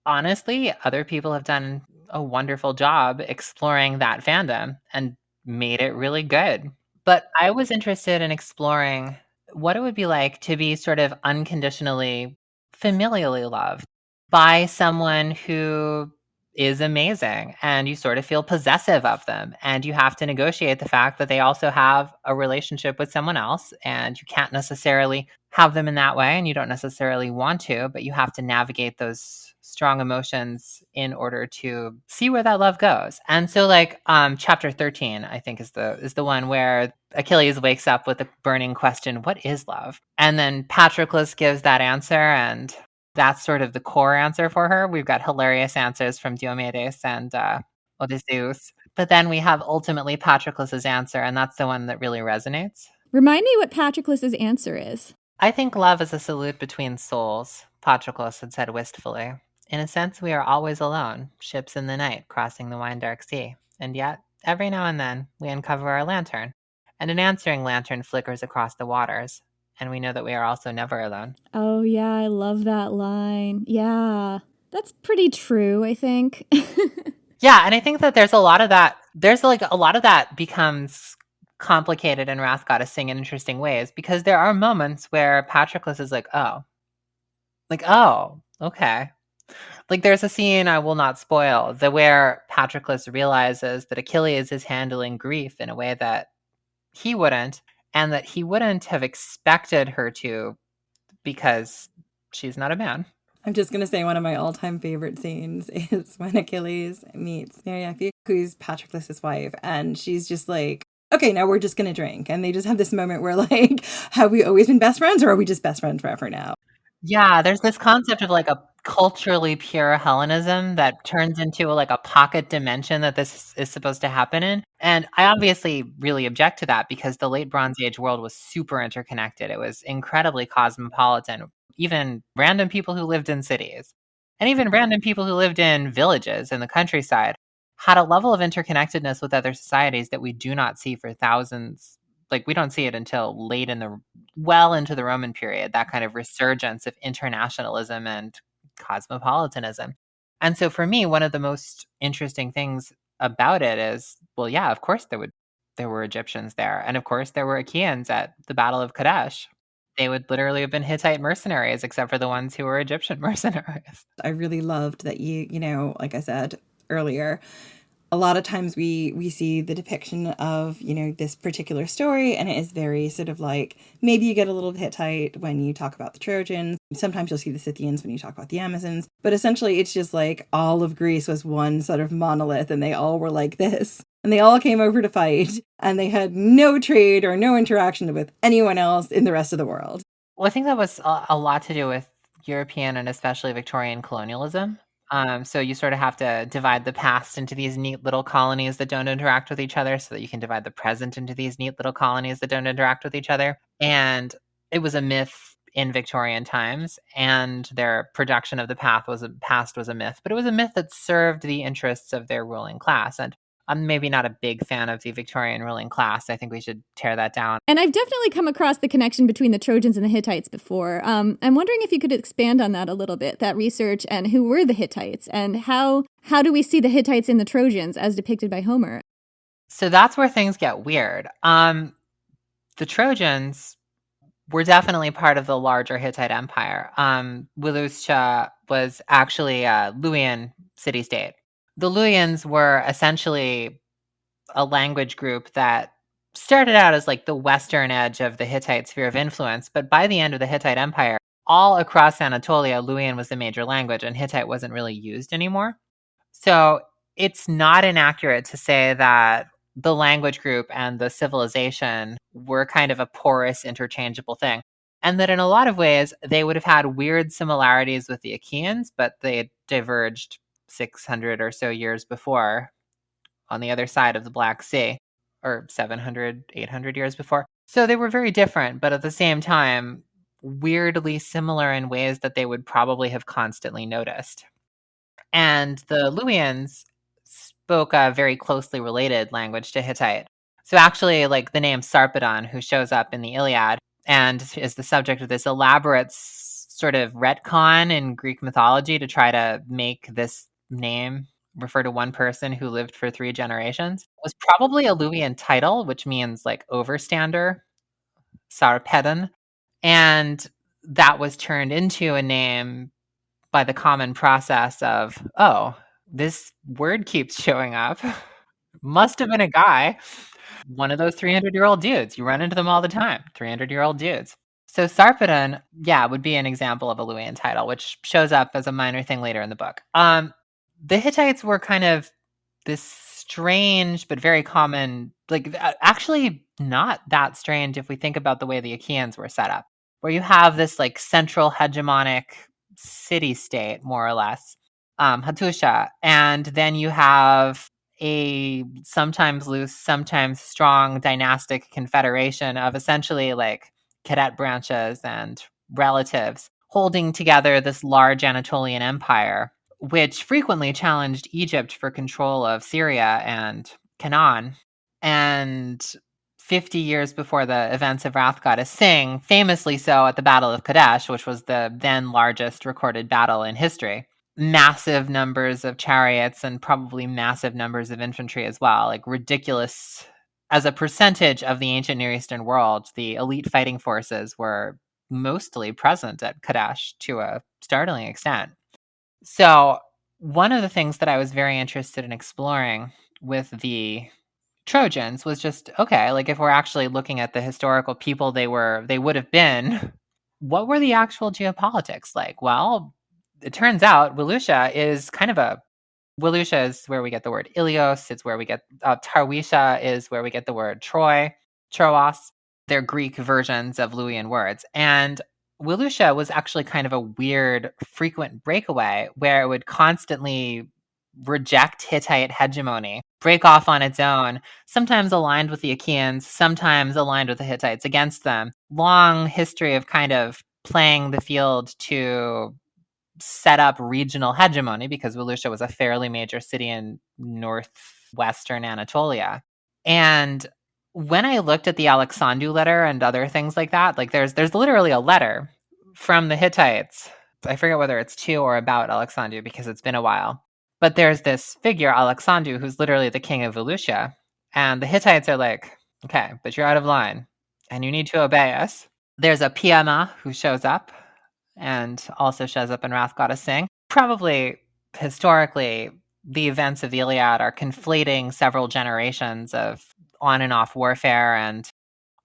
Speaker 8: honestly, other people have done a wonderful job exploring that fandom and made it really good. But I was interested in exploring what it would be like to be sort of unconditionally, familially loved by someone who is amazing, and you sort of feel possessive of them, and you have to negotiate the fact that they also have a relationship with someone else, and you can't necessarily have them in that way, and you don't necessarily want to, but you have to navigate those strong emotions in order to see where that love goes. And so like chapter 13, I think is the one where Achilles wakes up with the burning question, what is love? And then Patroclus gives that answer, and that's sort of the core answer for her. We've got hilarious answers from Diomedes and Odysseus. But then we have ultimately Patroclus's answer, and that's the one that really resonates.
Speaker 6: Remind me what Patroclus's answer is.
Speaker 8: I think love is a salute between souls, Patroclus had said wistfully. In a sense, we are always alone, ships in the night crossing the wine dark sea. And yet, every now and then, we uncover our lantern, and an answering lantern flickers across the waters, and we know that we are also never alone.
Speaker 6: Oh, yeah, I love that line. Yeah, that's pretty true, I think.
Speaker 8: Yeah, and I think that there's a lot of that. There's like a lot of that becomes complicated in Wrath Goddess Sing in interesting ways, because there are moments where Patroclus is like, oh, okay. Like, there's a scene I will not spoil, where Patroclus realizes that Achilles is handling grief in a way that he wouldn't, and that he wouldn't have expected her to, because she's not a man.
Speaker 7: I'm just going to say one of my all-time favorite scenes is when Achilles meets Mariafi, who's Patroclus' wife, and she's just like, okay, now we're just going to drink. And they just have this moment where, like, have we always been best friends, or are we just best friends forever now?
Speaker 8: Yeah, there's this concept of like a culturally pure Hellenism that turns into like a pocket dimension that this is supposed to happen in. And I obviously really object to that, because the late Bronze Age world was super interconnected. It was incredibly cosmopolitan. Even random people who lived in cities, and even random people who lived in villages in the countryside, had a level of interconnectedness with other societies that we do not see for thousands. Like, we don't see it until well into the Roman period, that kind of resurgence of internationalism and cosmopolitanism. And so for me, one of the most interesting things about it is, well, yeah, of course there were Egyptians there. And of course there were Achaeans at the Battle of Kadesh. They would literally have been Hittite mercenaries, except for the ones who were Egyptian mercenaries.
Speaker 7: I really loved that you know, like I said earlier, a lot of times we see the depiction of, this particular story, and it is very sort of like, maybe you get a little Hittite when you talk about the Trojans. Sometimes you'll see the Scythians when you talk about the Amazons. But essentially, it's just like all of Greece was one sort of monolith, and they all were like this. And they all came over to fight, and they had no trade or no interaction with anyone else in the rest of the world.
Speaker 8: Well, I think that was a lot to do with European and especially Victorian colonialism. So you sort of have to divide the past into these neat little colonies that don't interact with each other so that you can divide the present into these neat little colonies that don't interact with each other. And it was a myth in Victorian times, and their production of the past was a myth, but it was a myth that served the interests of their ruling class. And I'm maybe not a big fan of the Victorian ruling class. I think we should tear that down.
Speaker 6: And I've definitely come across the connection between the Trojans and the Hittites before. I'm wondering if you could expand on that a little bit, that research, and who were the Hittites, and how do we see the Hittites in the Trojans as depicted by Homer?
Speaker 8: So that's where things get weird. The Trojans were definitely part of the larger Hittite Empire. Wilusha was actually a Luwian city-state. The Luwians were essentially a language group that started out as like the western edge of the Hittite sphere of influence, but by the end of the Hittite Empire, all across Anatolia, Luwian was the major language, and Hittite wasn't really used anymore. So it's not inaccurate to say that the language group and the civilization were kind of a porous, interchangeable thing, and that in a lot of ways, they would have had weird similarities with the Achaeans, but they had diverged 600 or so years before on the other side of the Black Sea, or 700, 800 years before. So they were very different, but at the same time, weirdly similar in ways that they would probably have constantly noticed. And the Luwians spoke a very closely related language to Hittite. So actually, like the name Sarpedon, who shows up in the Illiad and is the subject of this elaborate sort of retcon in Greek mythology to try to make this name refer to one person who lived for 3 generations, was probably a Luwian title, which means like overstander, Sarpedon. And that was turned into a name by the common process of, oh, this word keeps showing up. Must have been a guy. One of those 300-year-old dudes. You run into them all the time. 300-year-old dudes. So Sarpedon, would be an example of a Luwian title, which shows up as a minor thing later in the book. The Hittites were kind of this strange but very common, like actually not that strange if we think about the way the Achaeans were set up, where you have this like central hegemonic city-state, more or less, Hattusha, and then you have a sometimes loose, sometimes strong dynastic confederation of essentially like cadet branches and relatives holding together this large Anatolian empire, which frequently challenged Egypt for control of Syria and Canaan. And 50 years before the events of Wrath Goddess Sing, famously so at the Battle of Kadesh, which was the then largest recorded battle in history, massive numbers of chariots and probably massive numbers of infantry as well, like ridiculous. As a percentage of the ancient Near Eastern world, the elite fighting forces were mostly present at Kadesh to a startling extent. So one of the things that I was very interested in exploring with the Trojans was just, okay, like if we're actually looking at the historical people they would have been, what were the actual geopolitics like? Well, it turns out Wilusha is is where we get the word Ilios. It's where we get Tarwisha is where we get the word Troy, Troas. They're Greek versions of Luwian words. And Wilusha was actually kind of a weird, frequent breakaway where it would constantly reject Hittite hegemony, break off on its own, sometimes aligned with the Achaeans, sometimes aligned with the Hittites against them. Long history of kind of playing the field to set up regional hegemony because Wilusha was a fairly major city in northwestern Anatolia. And when I looked at the Alexandru letter and other things like that, like there's literally a letter from the Hittites. I forget whether it's to or about Alexandru because it's been a while. But there's this figure, Alexandru, who's literally the king of Wilusha. And the Hittites are like, okay, but you're out of line and you need to obey us. There's a Piama who shows up and also shows up in Wrath Goddess Sing. Probably historically the events of the Iliad are conflating several generations of on and off warfare. And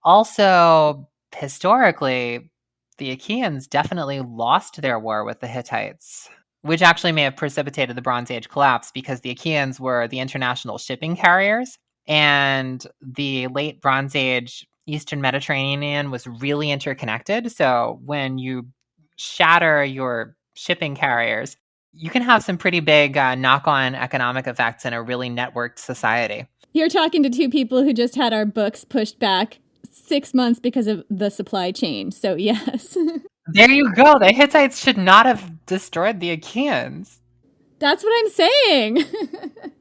Speaker 8: also, historically, the Achaeans definitely lost their war with the Hittites, which actually may have precipitated the Bronze Age collapse because the Achaeans were the international shipping carriers. And the late Bronze Age Eastern Mediterranean was really interconnected. So when you shatter your shipping carriers, you can have some pretty big knock-on economic effects in a really networked society.
Speaker 6: You're talking to two people who just had our books pushed back 6 months because of the supply chain. So yes.
Speaker 8: There you go. The Hittites should not have destroyed the Achaeans.
Speaker 6: That's what I'm saying.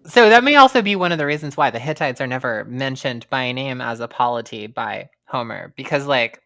Speaker 8: So that may also be one of the reasons why the Hittites are never mentioned by name as a polity by Homer. Because, like,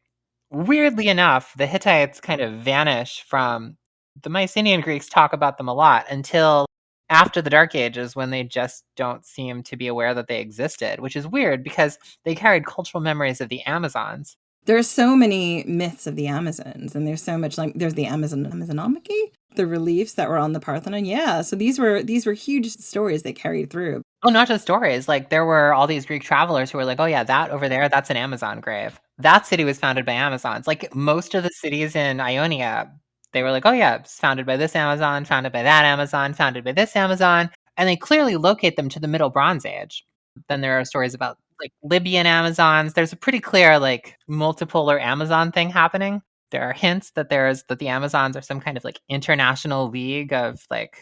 Speaker 8: weirdly enough, the Hittites kind of vanish from... The Mycenaean Greeks talk about them a lot until after the Dark Ages, when they just don't seem to be aware that they existed, which is weird because they carried cultural memories of the Amazons.
Speaker 7: There's so many myths of the Amazons, and there's so much, like, there's the Amazonomachy, the reliefs that were on the Parthenon. Yeah, so these were huge stories they carried through.
Speaker 8: Oh, not just stories. Like, there were all these Greek travelers who were like, oh yeah, that over there, that's an Amazon grave. That city was founded by Amazons. Like, most of the cities in Ionia, they were like, oh yeah, it's founded by this Amazon, founded by that Amazon, founded by this Amazon. And they clearly locate them to the Middle Bronze Age. Then there are stories about, like, Libyan Amazons. There's a pretty clear, like, multipolar Amazon thing happening. There are hints that the Amazons are some kind of, like, international league of, like,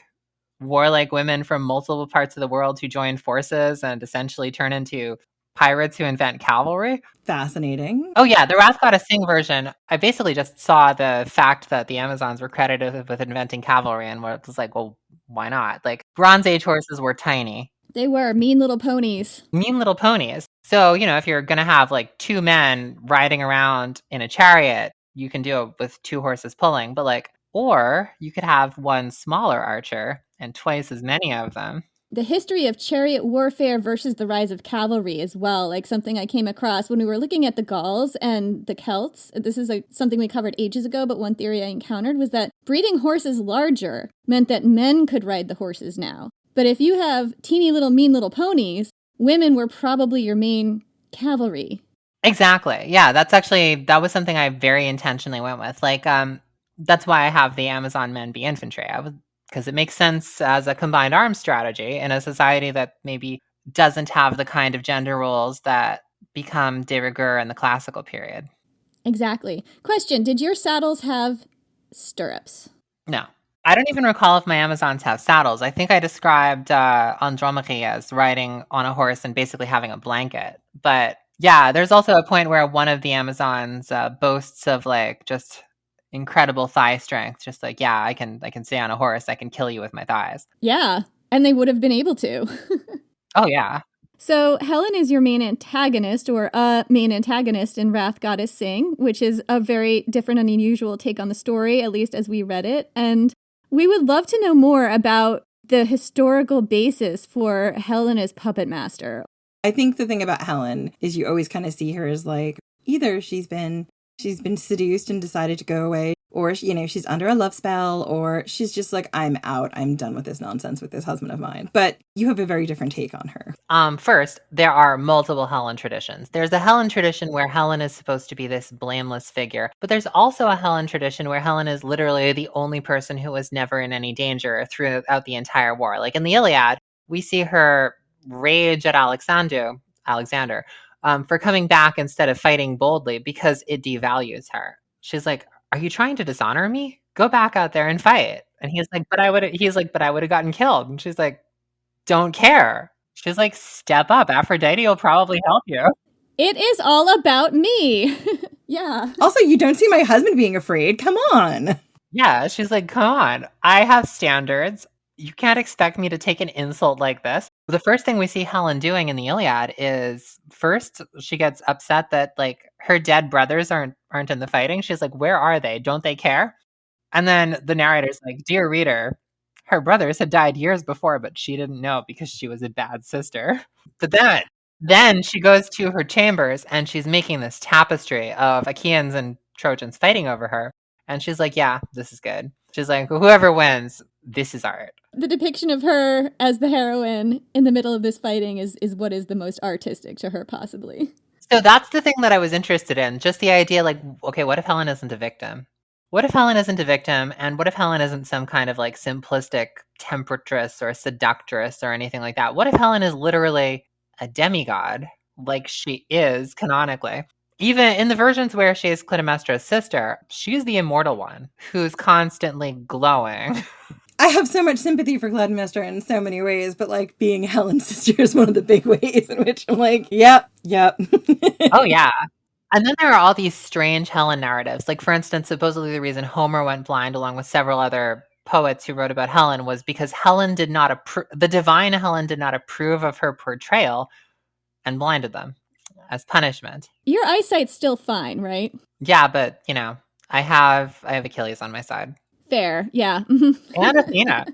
Speaker 8: warlike women from multiple parts of the world who join forces and essentially turn into pirates who invent cavalry.
Speaker 7: Fascinating.
Speaker 8: Oh yeah, the Wrath Goddess Sing version, I basically just saw the fact that the Amazons were credited with inventing cavalry and was like, well, why not? Like, Bronze Age horses were tiny.
Speaker 6: They were mean little ponies.
Speaker 8: Mean little ponies. So, you know, if you're going to have like two men riding around in a chariot, you can do it with two horses pulling, but like, or you could have one smaller archer and twice as many of them.
Speaker 6: The history of chariot warfare versus the rise of cavalry as well, like something I came across when we were looking at the Gauls and the Celts. This is something we covered ages ago, but one theory I encountered was that breeding horses larger meant that men could ride the horses now. But if you have teeny little mean little ponies, women were probably your main cavalry.
Speaker 8: Exactly. Yeah, that was something I very intentionally went with. Like, that's why I have the Amazon men be infantry. Because it makes sense as a combined arms strategy in a society that maybe doesn't have the kind of gender roles that become de rigueur in the classical period.
Speaker 6: Exactly. Question, did your saddles have stirrups?
Speaker 8: No. I don't even recall if my Amazons have saddles. I think I described Andromache as riding on a horse and basically having a blanket. But yeah, there's also a point where one of the Amazons boasts of like just incredible thigh strength. Just like, yeah, I can stay on a horse. I can kill you with my thighs.
Speaker 6: Yeah, and they would have been able to.
Speaker 8: Oh, yeah.
Speaker 6: So Helen is your main antagonist, or a main antagonist in Wrath Goddess Sing, which is a very different and unusual take on the story, at least as we read it. And we would love to know more about the historical basis for Helen as puppet master.
Speaker 7: I think the thing about Helen is you always kind of see her as like, either she's been seduced and decided to go away, or, you know, she's under a love spell, or she's just like, I'm out. I'm done with this nonsense with this husband of mine. But you have a very different take on her.
Speaker 8: First, there are multiple Helen traditions. There's a Helen tradition where Helen is supposed to be this blameless figure, but there's also a Helen tradition where Helen is literally the only person who was never in any danger throughout the entire war. Like in the Iliad, we see her rage at Alexander, for coming back instead of fighting boldly because it devalues her. She's like, are you trying to dishonor me? Go back out there and fight. And he's like, but I would have gotten killed. And she's like, don't care. She's like, step up. Aphrodite will probably help you.
Speaker 6: It is all about me. Yeah.
Speaker 7: Also, you don't see my husband being afraid. Come on.
Speaker 8: Yeah. She's like, come on. I have standards. You can't expect me to take an insult like this. The first thing we see Helen doing in the Iliad is first she gets upset that like her dead brothers aren't in the fighting. She's like, where are they? Don't they care? And then the narrator's like, dear reader, her brothers had died years before, but she didn't know because she was a bad sister. But then she goes to her chambers and she's making this tapestry of Achaeans and Trojans fighting over her. And she's like, yeah, this is good. She's like, whoever wins, this is art.
Speaker 6: The depiction of her as the heroine in the middle of this fighting is what is the most artistic to her, possibly.
Speaker 8: So that's the thing that I was interested in. Just the idea, like, okay, what if Helen isn't a victim? What if Helen isn't a victim? And what if Helen isn't some kind of like simplistic temperatress or seductress or anything like that? What if Helen is literally a demigod, like she is canonically? Even in the versions where she is Clytemnestra's sister, she's the immortal one who's constantly glowing.
Speaker 7: I have so much sympathy for Clytemnestra in so many ways, but like being Helen's sister is one of the big ways in which I'm like, yep.
Speaker 8: Oh, yeah. And then there are all these strange Helen narratives. Like, for instance, supposedly the reason Homer went blind, along with several other poets who wrote about Helen, was because Helen did not the divine Helen did not approve of her portrayal and blinded them as punishment.
Speaker 6: Your eyesight's still fine, right?
Speaker 8: Yeah, but, you know, I have Achilles on my side.
Speaker 6: Fair, yeah.
Speaker 8: And Athena.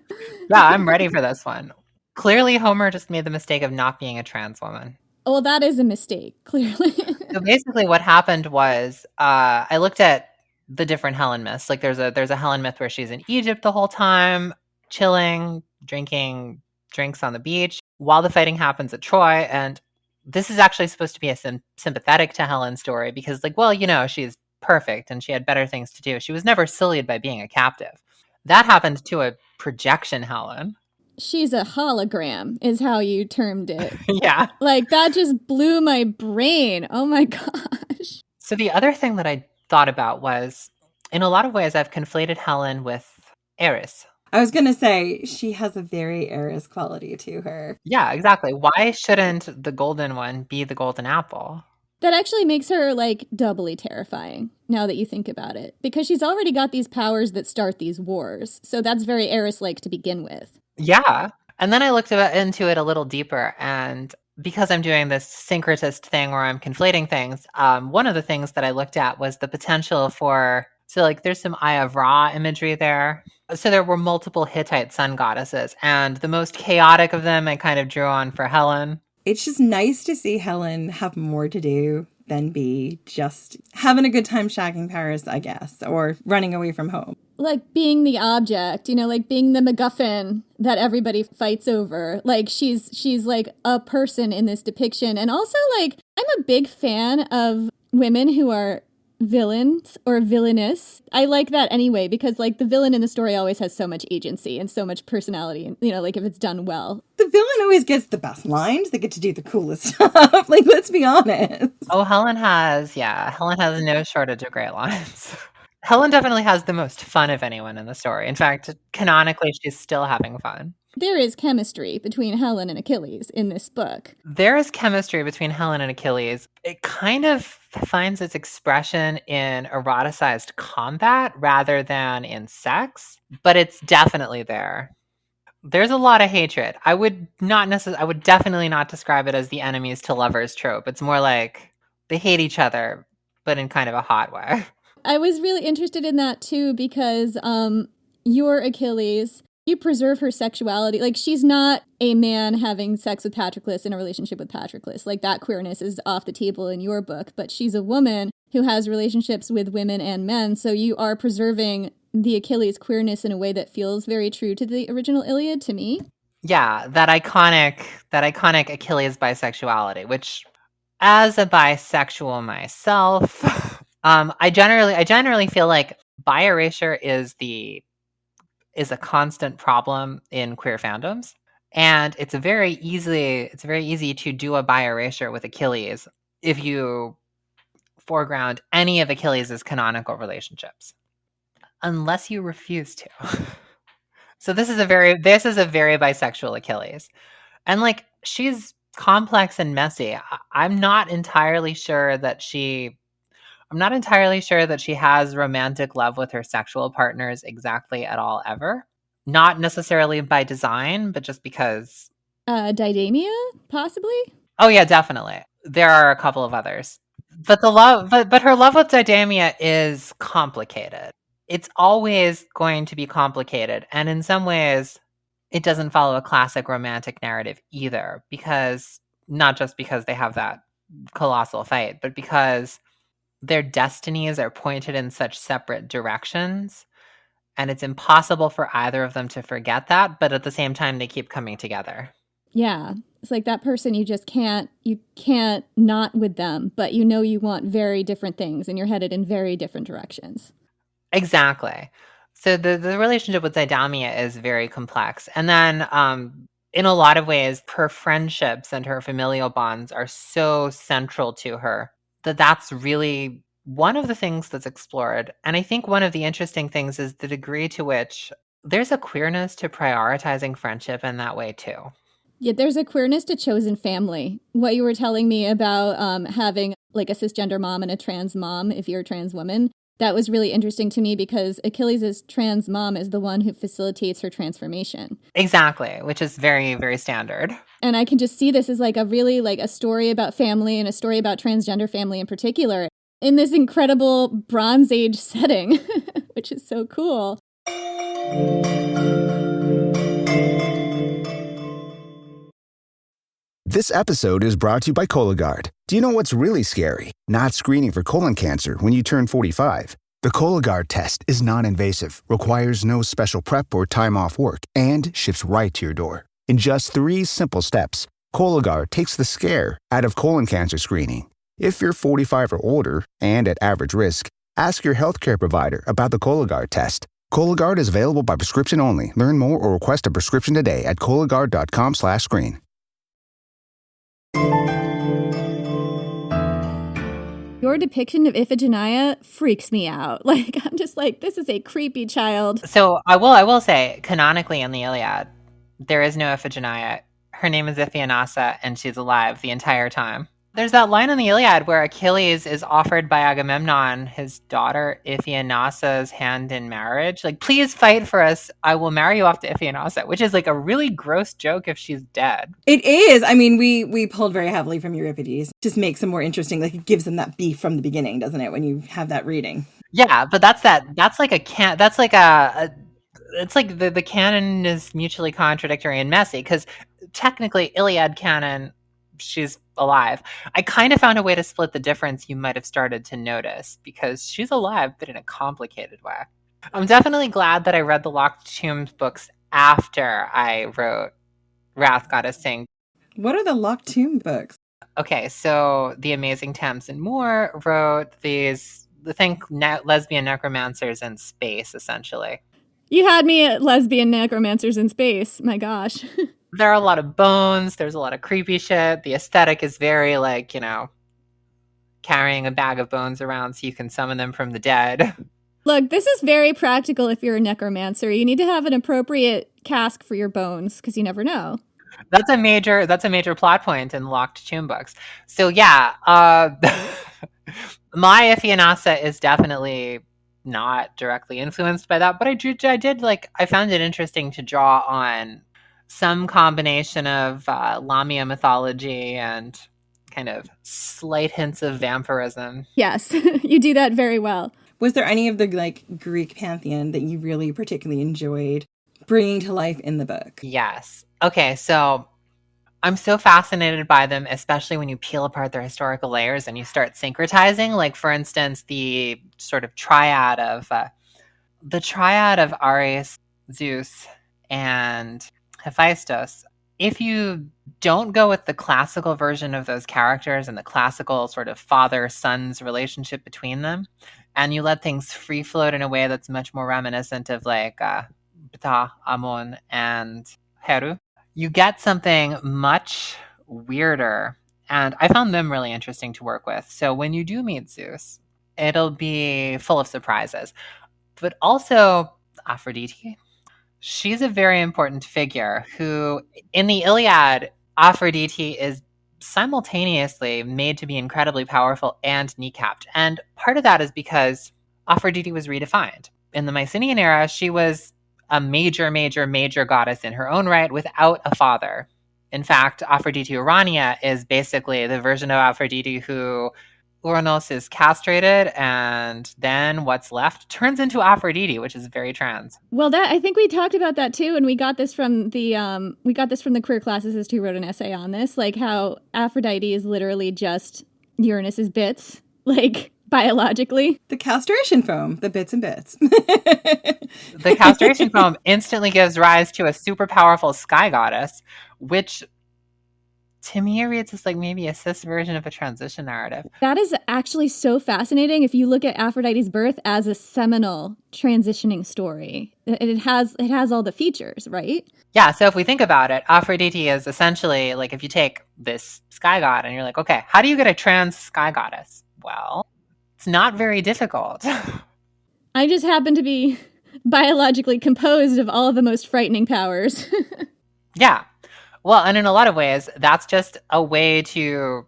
Speaker 8: Yeah, I'm ready for this one. Clearly, Homer just made the mistake of not being a trans woman.
Speaker 6: Well, that is a mistake, clearly.
Speaker 8: So basically what happened was I looked at the different Helen myths. Like there's a Helen myth where she's in Egypt the whole time, chilling, drinking drinks on the beach while the fighting happens at Troy. And this is actually supposed to be a sympathetic to Helen story because, like, well, you know, she's perfect and she had better things to do. She was never sullied by being a captive. That happened to a projection Helen.
Speaker 6: She's a hologram, is how you termed it.
Speaker 8: Yeah.
Speaker 6: Like, that just blew my brain. Oh my gosh.
Speaker 8: So the other thing that I thought about was, in a lot of ways, I've conflated Helen with Eris.
Speaker 7: I was going to say, she has a very Eris quality to her.
Speaker 8: Yeah, exactly. Why shouldn't the golden one be the golden apple?
Speaker 6: That actually makes her, like, doubly terrifying, now that you think about it. Because she's already got these powers that start these wars. So that's very Eris-like to begin with.
Speaker 8: Yeah. And then I looked into it a little deeper. And because I'm doing this syncretist thing where I'm conflating things, one of the things that I looked at was the potential for... So, like, there's some Eye of Ra imagery there. So there were multiple Hittite sun goddesses. And the most chaotic of them I kind of drew on for Helen.
Speaker 7: It's just nice to see Helen have more to do than be just having a good time shagging Paris, I guess, or running away from home.
Speaker 6: Like being the object, you know, like being the MacGuffin that everybody fights over. Like she's like a person in this depiction. And also, like, I'm a big fan of women who are villains or villainous. I like that anyway, because like the villain in the story always has so much agency and so much personality, you know, like if it's done well.
Speaker 7: The villain always gets the best lines. They get to do the coolest stuff. Like, let's be honest.
Speaker 8: Oh, Helen has no shortage of great lines. Helen definitely has the most fun of anyone in the story. In fact, canonically, she's still having fun.
Speaker 6: There is chemistry between Helen and Achilles in this book.
Speaker 8: There is chemistry between Helen and Achilles. It kind of finds its expression in eroticized combat rather than in sex, but it's definitely there. There's a lot of hatred. I would definitely not describe it as the enemies to lovers trope. It's more like they hate each other, but in kind of a hot way.
Speaker 6: I was really interested in that too because your Achilles, you preserve her sexuality. Like, she's not a man having sex with Patroclus in a relationship with Patroclus. Like, that queerness is off the table in your book, but she's a woman who has relationships with women and men. So you are preserving the Achilles queerness in a way that feels very true to the original Iliad to me.
Speaker 8: Yeah, that iconic Achilles bisexuality, which as a bisexual myself, I generally feel like bi erasure is a constant problem in queer fandoms. And it's very easy to do a bi erasure with Achilles if you foreground any of Achilles' canonical relationships. Unless you refuse to. So this is a very bisexual Achilles. And like, she's complex and messy. I'm not entirely sure that she has romantic love with her sexual partners exactly at all ever. Not necessarily by design, but just because.
Speaker 6: Didamia, possibly?
Speaker 8: Oh yeah, definitely. There are a couple of others. But her love with Didamia is complicated. It's always going to be complicated. And in some ways, it doesn't follow a classic romantic narrative either, because not just because they have that colossal fight, but because their destinies are pointed in such separate directions, and it's impossible for either of them to forget that, but at the same time, they keep coming together.
Speaker 6: Yeah. It's like that person you can't not with them, but you know you want very different things and you're headed in very different directions.
Speaker 8: Exactly. So the relationship with Zaidamia is very complex. And then in a lot of ways, her friendships and her familial bonds are so central to her that's really one of the things that's explored. And I think one of the interesting things is the degree to which there's a queerness to prioritizing friendship in that way too.
Speaker 6: Yeah, there's a queerness to chosen family. What you were telling me about having like a cisgender mom and a trans mom, if you're a trans woman, that was really interesting to me because Achilles' trans mom is the one who facilitates her transformation.
Speaker 8: Exactly, which is very, very standard.
Speaker 6: And I can just see this as like a really like a story about family and a story about transgender family in particular in this incredible Bronze Age setting, which is so cool.
Speaker 18: This episode is brought to you by Cologuard. Do you know what's really scary? Not screening for colon cancer when you turn 45. The Cologuard test is non-invasive, requires no special prep or time off work, and ships right to your door. In just 3 simple steps, Cologuard takes the scare out of colon cancer screening. If you're 45 or older and at average risk, ask your healthcare provider about the Cologuard test. Cologuard is available by prescription only. Learn more or request a prescription today at Cologuard.com/screen.
Speaker 6: Your depiction of Iphigenia freaks me out. Like, I'm just like, this is a creepy child.
Speaker 8: So I will say, canonically in the Iliad, there is no Iphigenia. Her name is Iphianassa, and she's alive the entire time. There's that line in the Iliad where Achilles is offered by Agamemnon his daughter Iphianassa's hand in marriage. Like, please fight for us. I will marry you off to Iphianassa, which is like a really gross joke if she's dead.
Speaker 7: It is. I mean, we pulled very heavily from Euripides. Just makes them more interesting. Like, it gives them that beef from the beginning, doesn't it, when you have that reading?
Speaker 8: Yeah, but it's like the canon is mutually contradictory and messy, because technically Iliad canon, she's alive. I kind of found a way to split the difference you might have started to notice, because she's alive, but in a complicated way. I'm definitely glad that I read the Locked Tombs books after I wrote Wrath Goddess Sing.
Speaker 7: What are the Locked Tomb books?
Speaker 8: Okay, so The Amazing Tamsin Moore wrote these, lesbian necromancers in space, essentially.
Speaker 6: You had me at lesbian necromancers in space. My gosh.
Speaker 8: There are a lot of bones. There's a lot of creepy shit. The aesthetic is very like, carrying a bag of bones around so you can summon them from the dead.
Speaker 6: Look, this is very practical if you're a necromancer. You need to have an appropriate cask for your bones because you never know.
Speaker 8: That's a major plot point in Locked Tomb books. So yeah, my Iphianassa is definitely not directly influenced by that, but I found it interesting to draw on some combination of Lamia mythology and kind of slight hints of vampirism.
Speaker 6: Yes, you do that very well.
Speaker 7: Was there any of the Greek pantheon that you really particularly enjoyed bringing to life in the book?
Speaker 8: Yes. Okay, so I'm so fascinated by them, especially when you peel apart their historical layers and you start syncretizing. Like, for instance, the sort of triad of Ares, Zeus, and Hephaestus. If you don't go with the classical version of those characters and the classical sort of father-son's relationship between them, and you let things free float in a way that's much more reminiscent of Ptah, Ammon, and Heru, you get something much weirder. And I found them really interesting to work with. So when you do meet Zeus, it'll be full of surprises. But also Aphrodite. She's a very important figure who, in the Iliad, Aphrodite is simultaneously made to be incredibly powerful and kneecapped. And part of that is because Aphrodite was redefined. In the Mycenaean era, she was a major, major, major goddess in her own right without a father. In fact, Aphrodite Urania is basically the version of Aphrodite who Uranos is castrated, and then what's left turns into Aphrodite, which is very trans.
Speaker 6: Well, I think we talked about that too, and we got this from the queer classicist who wrote an essay on this, like how Aphrodite is literally just Uranus's bits. Like, Biologically.
Speaker 7: The castration foam, the bits and bits.
Speaker 8: The castration foam instantly gives rise to a super powerful sky goddess, which to me reads as like maybe a cis version of a transition narrative.
Speaker 6: That is actually so fascinating if you look at Aphrodite's birth as a seminal transitioning story. It has all the features, right?
Speaker 8: Yeah, so if we think about it, Aphrodite is essentially like if you take this sky god and you're like, okay, how do you get a trans sky goddess? Well, it's not very difficult.
Speaker 6: I just happen to be biologically composed of all of the most frightening powers.
Speaker 8: Yeah. Well, and in a lot of ways, that's just a way to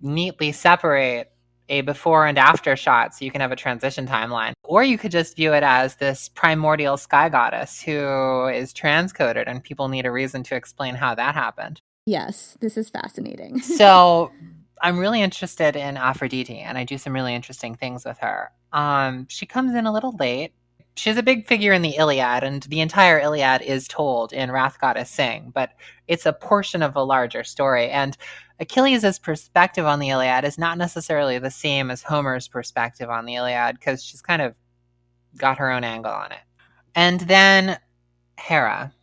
Speaker 8: neatly separate a before and after shot so you can have a transition timeline. Or you could just view it as this primordial sky goddess who is transcoded and people need a reason to explain how that happened.
Speaker 6: Yes, this is fascinating.
Speaker 8: So I'm really interested in Aphrodite and I do some really interesting things with her. She comes in a little late. She's a big figure in the Illiad, and the entire Illiad is told in Wrath Goddess Sing, but it's a portion of a larger story. And Achilles' perspective on the Illiad is not necessarily the same as Homer's perspective on the Illiad, because she's kind of got her own angle on it. And then Hera.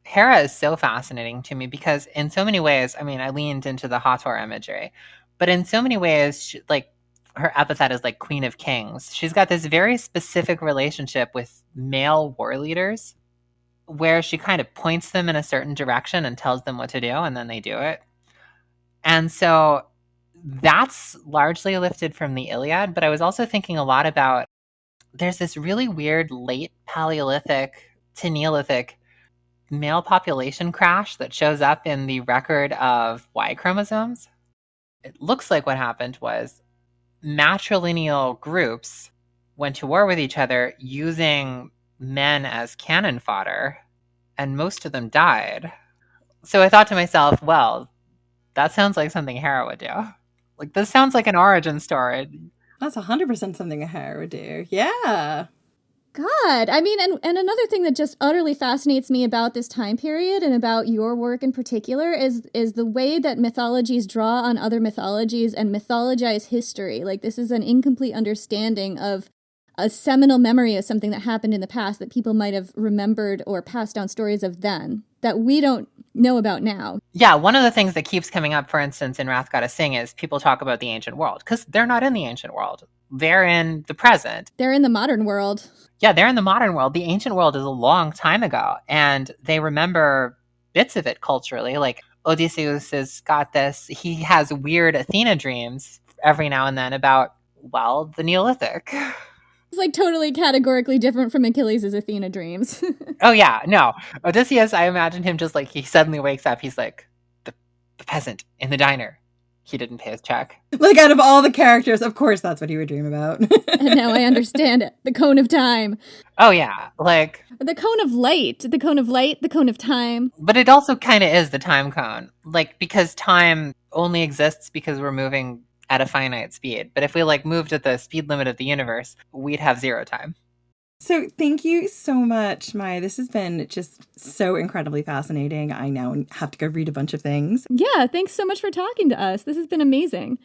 Speaker 8: Hera is so fascinating to me because in so many ways, I mean, I leaned into the Hathor imagery, but in so many ways, she, like, her epithet is like Queen of Kings. She's got this very specific relationship with male war leaders where she kind of points them in a certain direction and tells them what to do, and then they do it. And so that's largely lifted from the Iliad, but I was also thinking a lot about there's this really weird late Paleolithic to Neolithic male population crash that shows up in the record of Y chromosomes. It looks like what happened was matrilineal groups went to war with each other using men as cannon fodder, and most of them died. So I thought to myself, well, that sounds like something Hera would do. Like, this sounds like an origin story.
Speaker 7: That's 100% something a Hera would do. Yeah.
Speaker 6: God, I mean, and another thing that just utterly fascinates me about this time period and about your work in particular is the way that mythologies draw on other mythologies and mythologize history. Like, this is an incomplete understanding of a seminal memory of something that happened in the past that people might have remembered or passed down stories of then that we don't know about now.
Speaker 8: Yeah, one of the things that keeps coming up, for instance, in Wrath Goddess Sing is people talk about the ancient world because they're not in the ancient world. They're in the present.
Speaker 6: They're in the modern world.
Speaker 8: Yeah, they're in the modern world. The ancient world is a long time ago, and they remember bits of it culturally. Like Odysseus has got this, he has weird Athena dreams every now and then about, well, the Neolithic.
Speaker 6: It's like totally categorically different from Achilles' Athena dreams.
Speaker 8: Oh yeah, no. Odysseus, I imagine him just like, he suddenly wakes up, he's like, the peasant in the diner. He didn't pay his check.
Speaker 7: Like, out of all the characters, of course that's what he would dream about.
Speaker 6: And now I understand it. The cone of time.
Speaker 8: Oh, yeah. Like...
Speaker 6: The cone of light. The cone of light. The cone of time.
Speaker 8: But it also kind of is the time cone. Like, because time only exists because we're moving at a finite speed. But if we, like, moved at the speed limit of the universe, we'd have zero time.
Speaker 7: So thank you so much, Maya. This has been just so incredibly fascinating. I now have to go read a bunch of things.
Speaker 6: Yeah, thanks so much for talking to us. This has been amazing.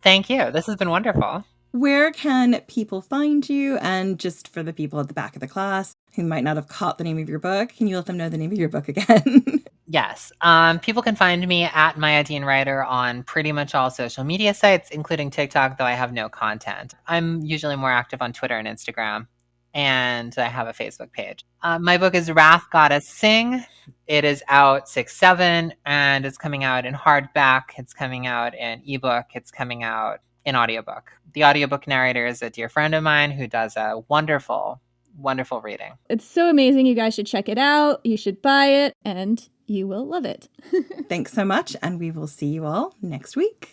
Speaker 8: Thank you. This has been wonderful.
Speaker 7: Where can people find you? And just for the people at the back of the class who might not have caught the name of your book, can you let them know the name of your book again?
Speaker 8: Yes. People can find me at Maya Deane Writer on pretty much all social media sites, including TikTok, though I have no content. I'm usually more active on Twitter and Instagram. And I have a Facebook page. My book is Wrath Goddess Sing. It is out 6/7, and it's coming out in hardback. It's coming out in ebook. It's coming out in audiobook. The audiobook narrator is a dear friend of mine who does a wonderful, wonderful reading.
Speaker 6: It's so amazing. You guys should check it out. You should buy it, and you will love it.
Speaker 7: Thanks so much, and we will see you all next week.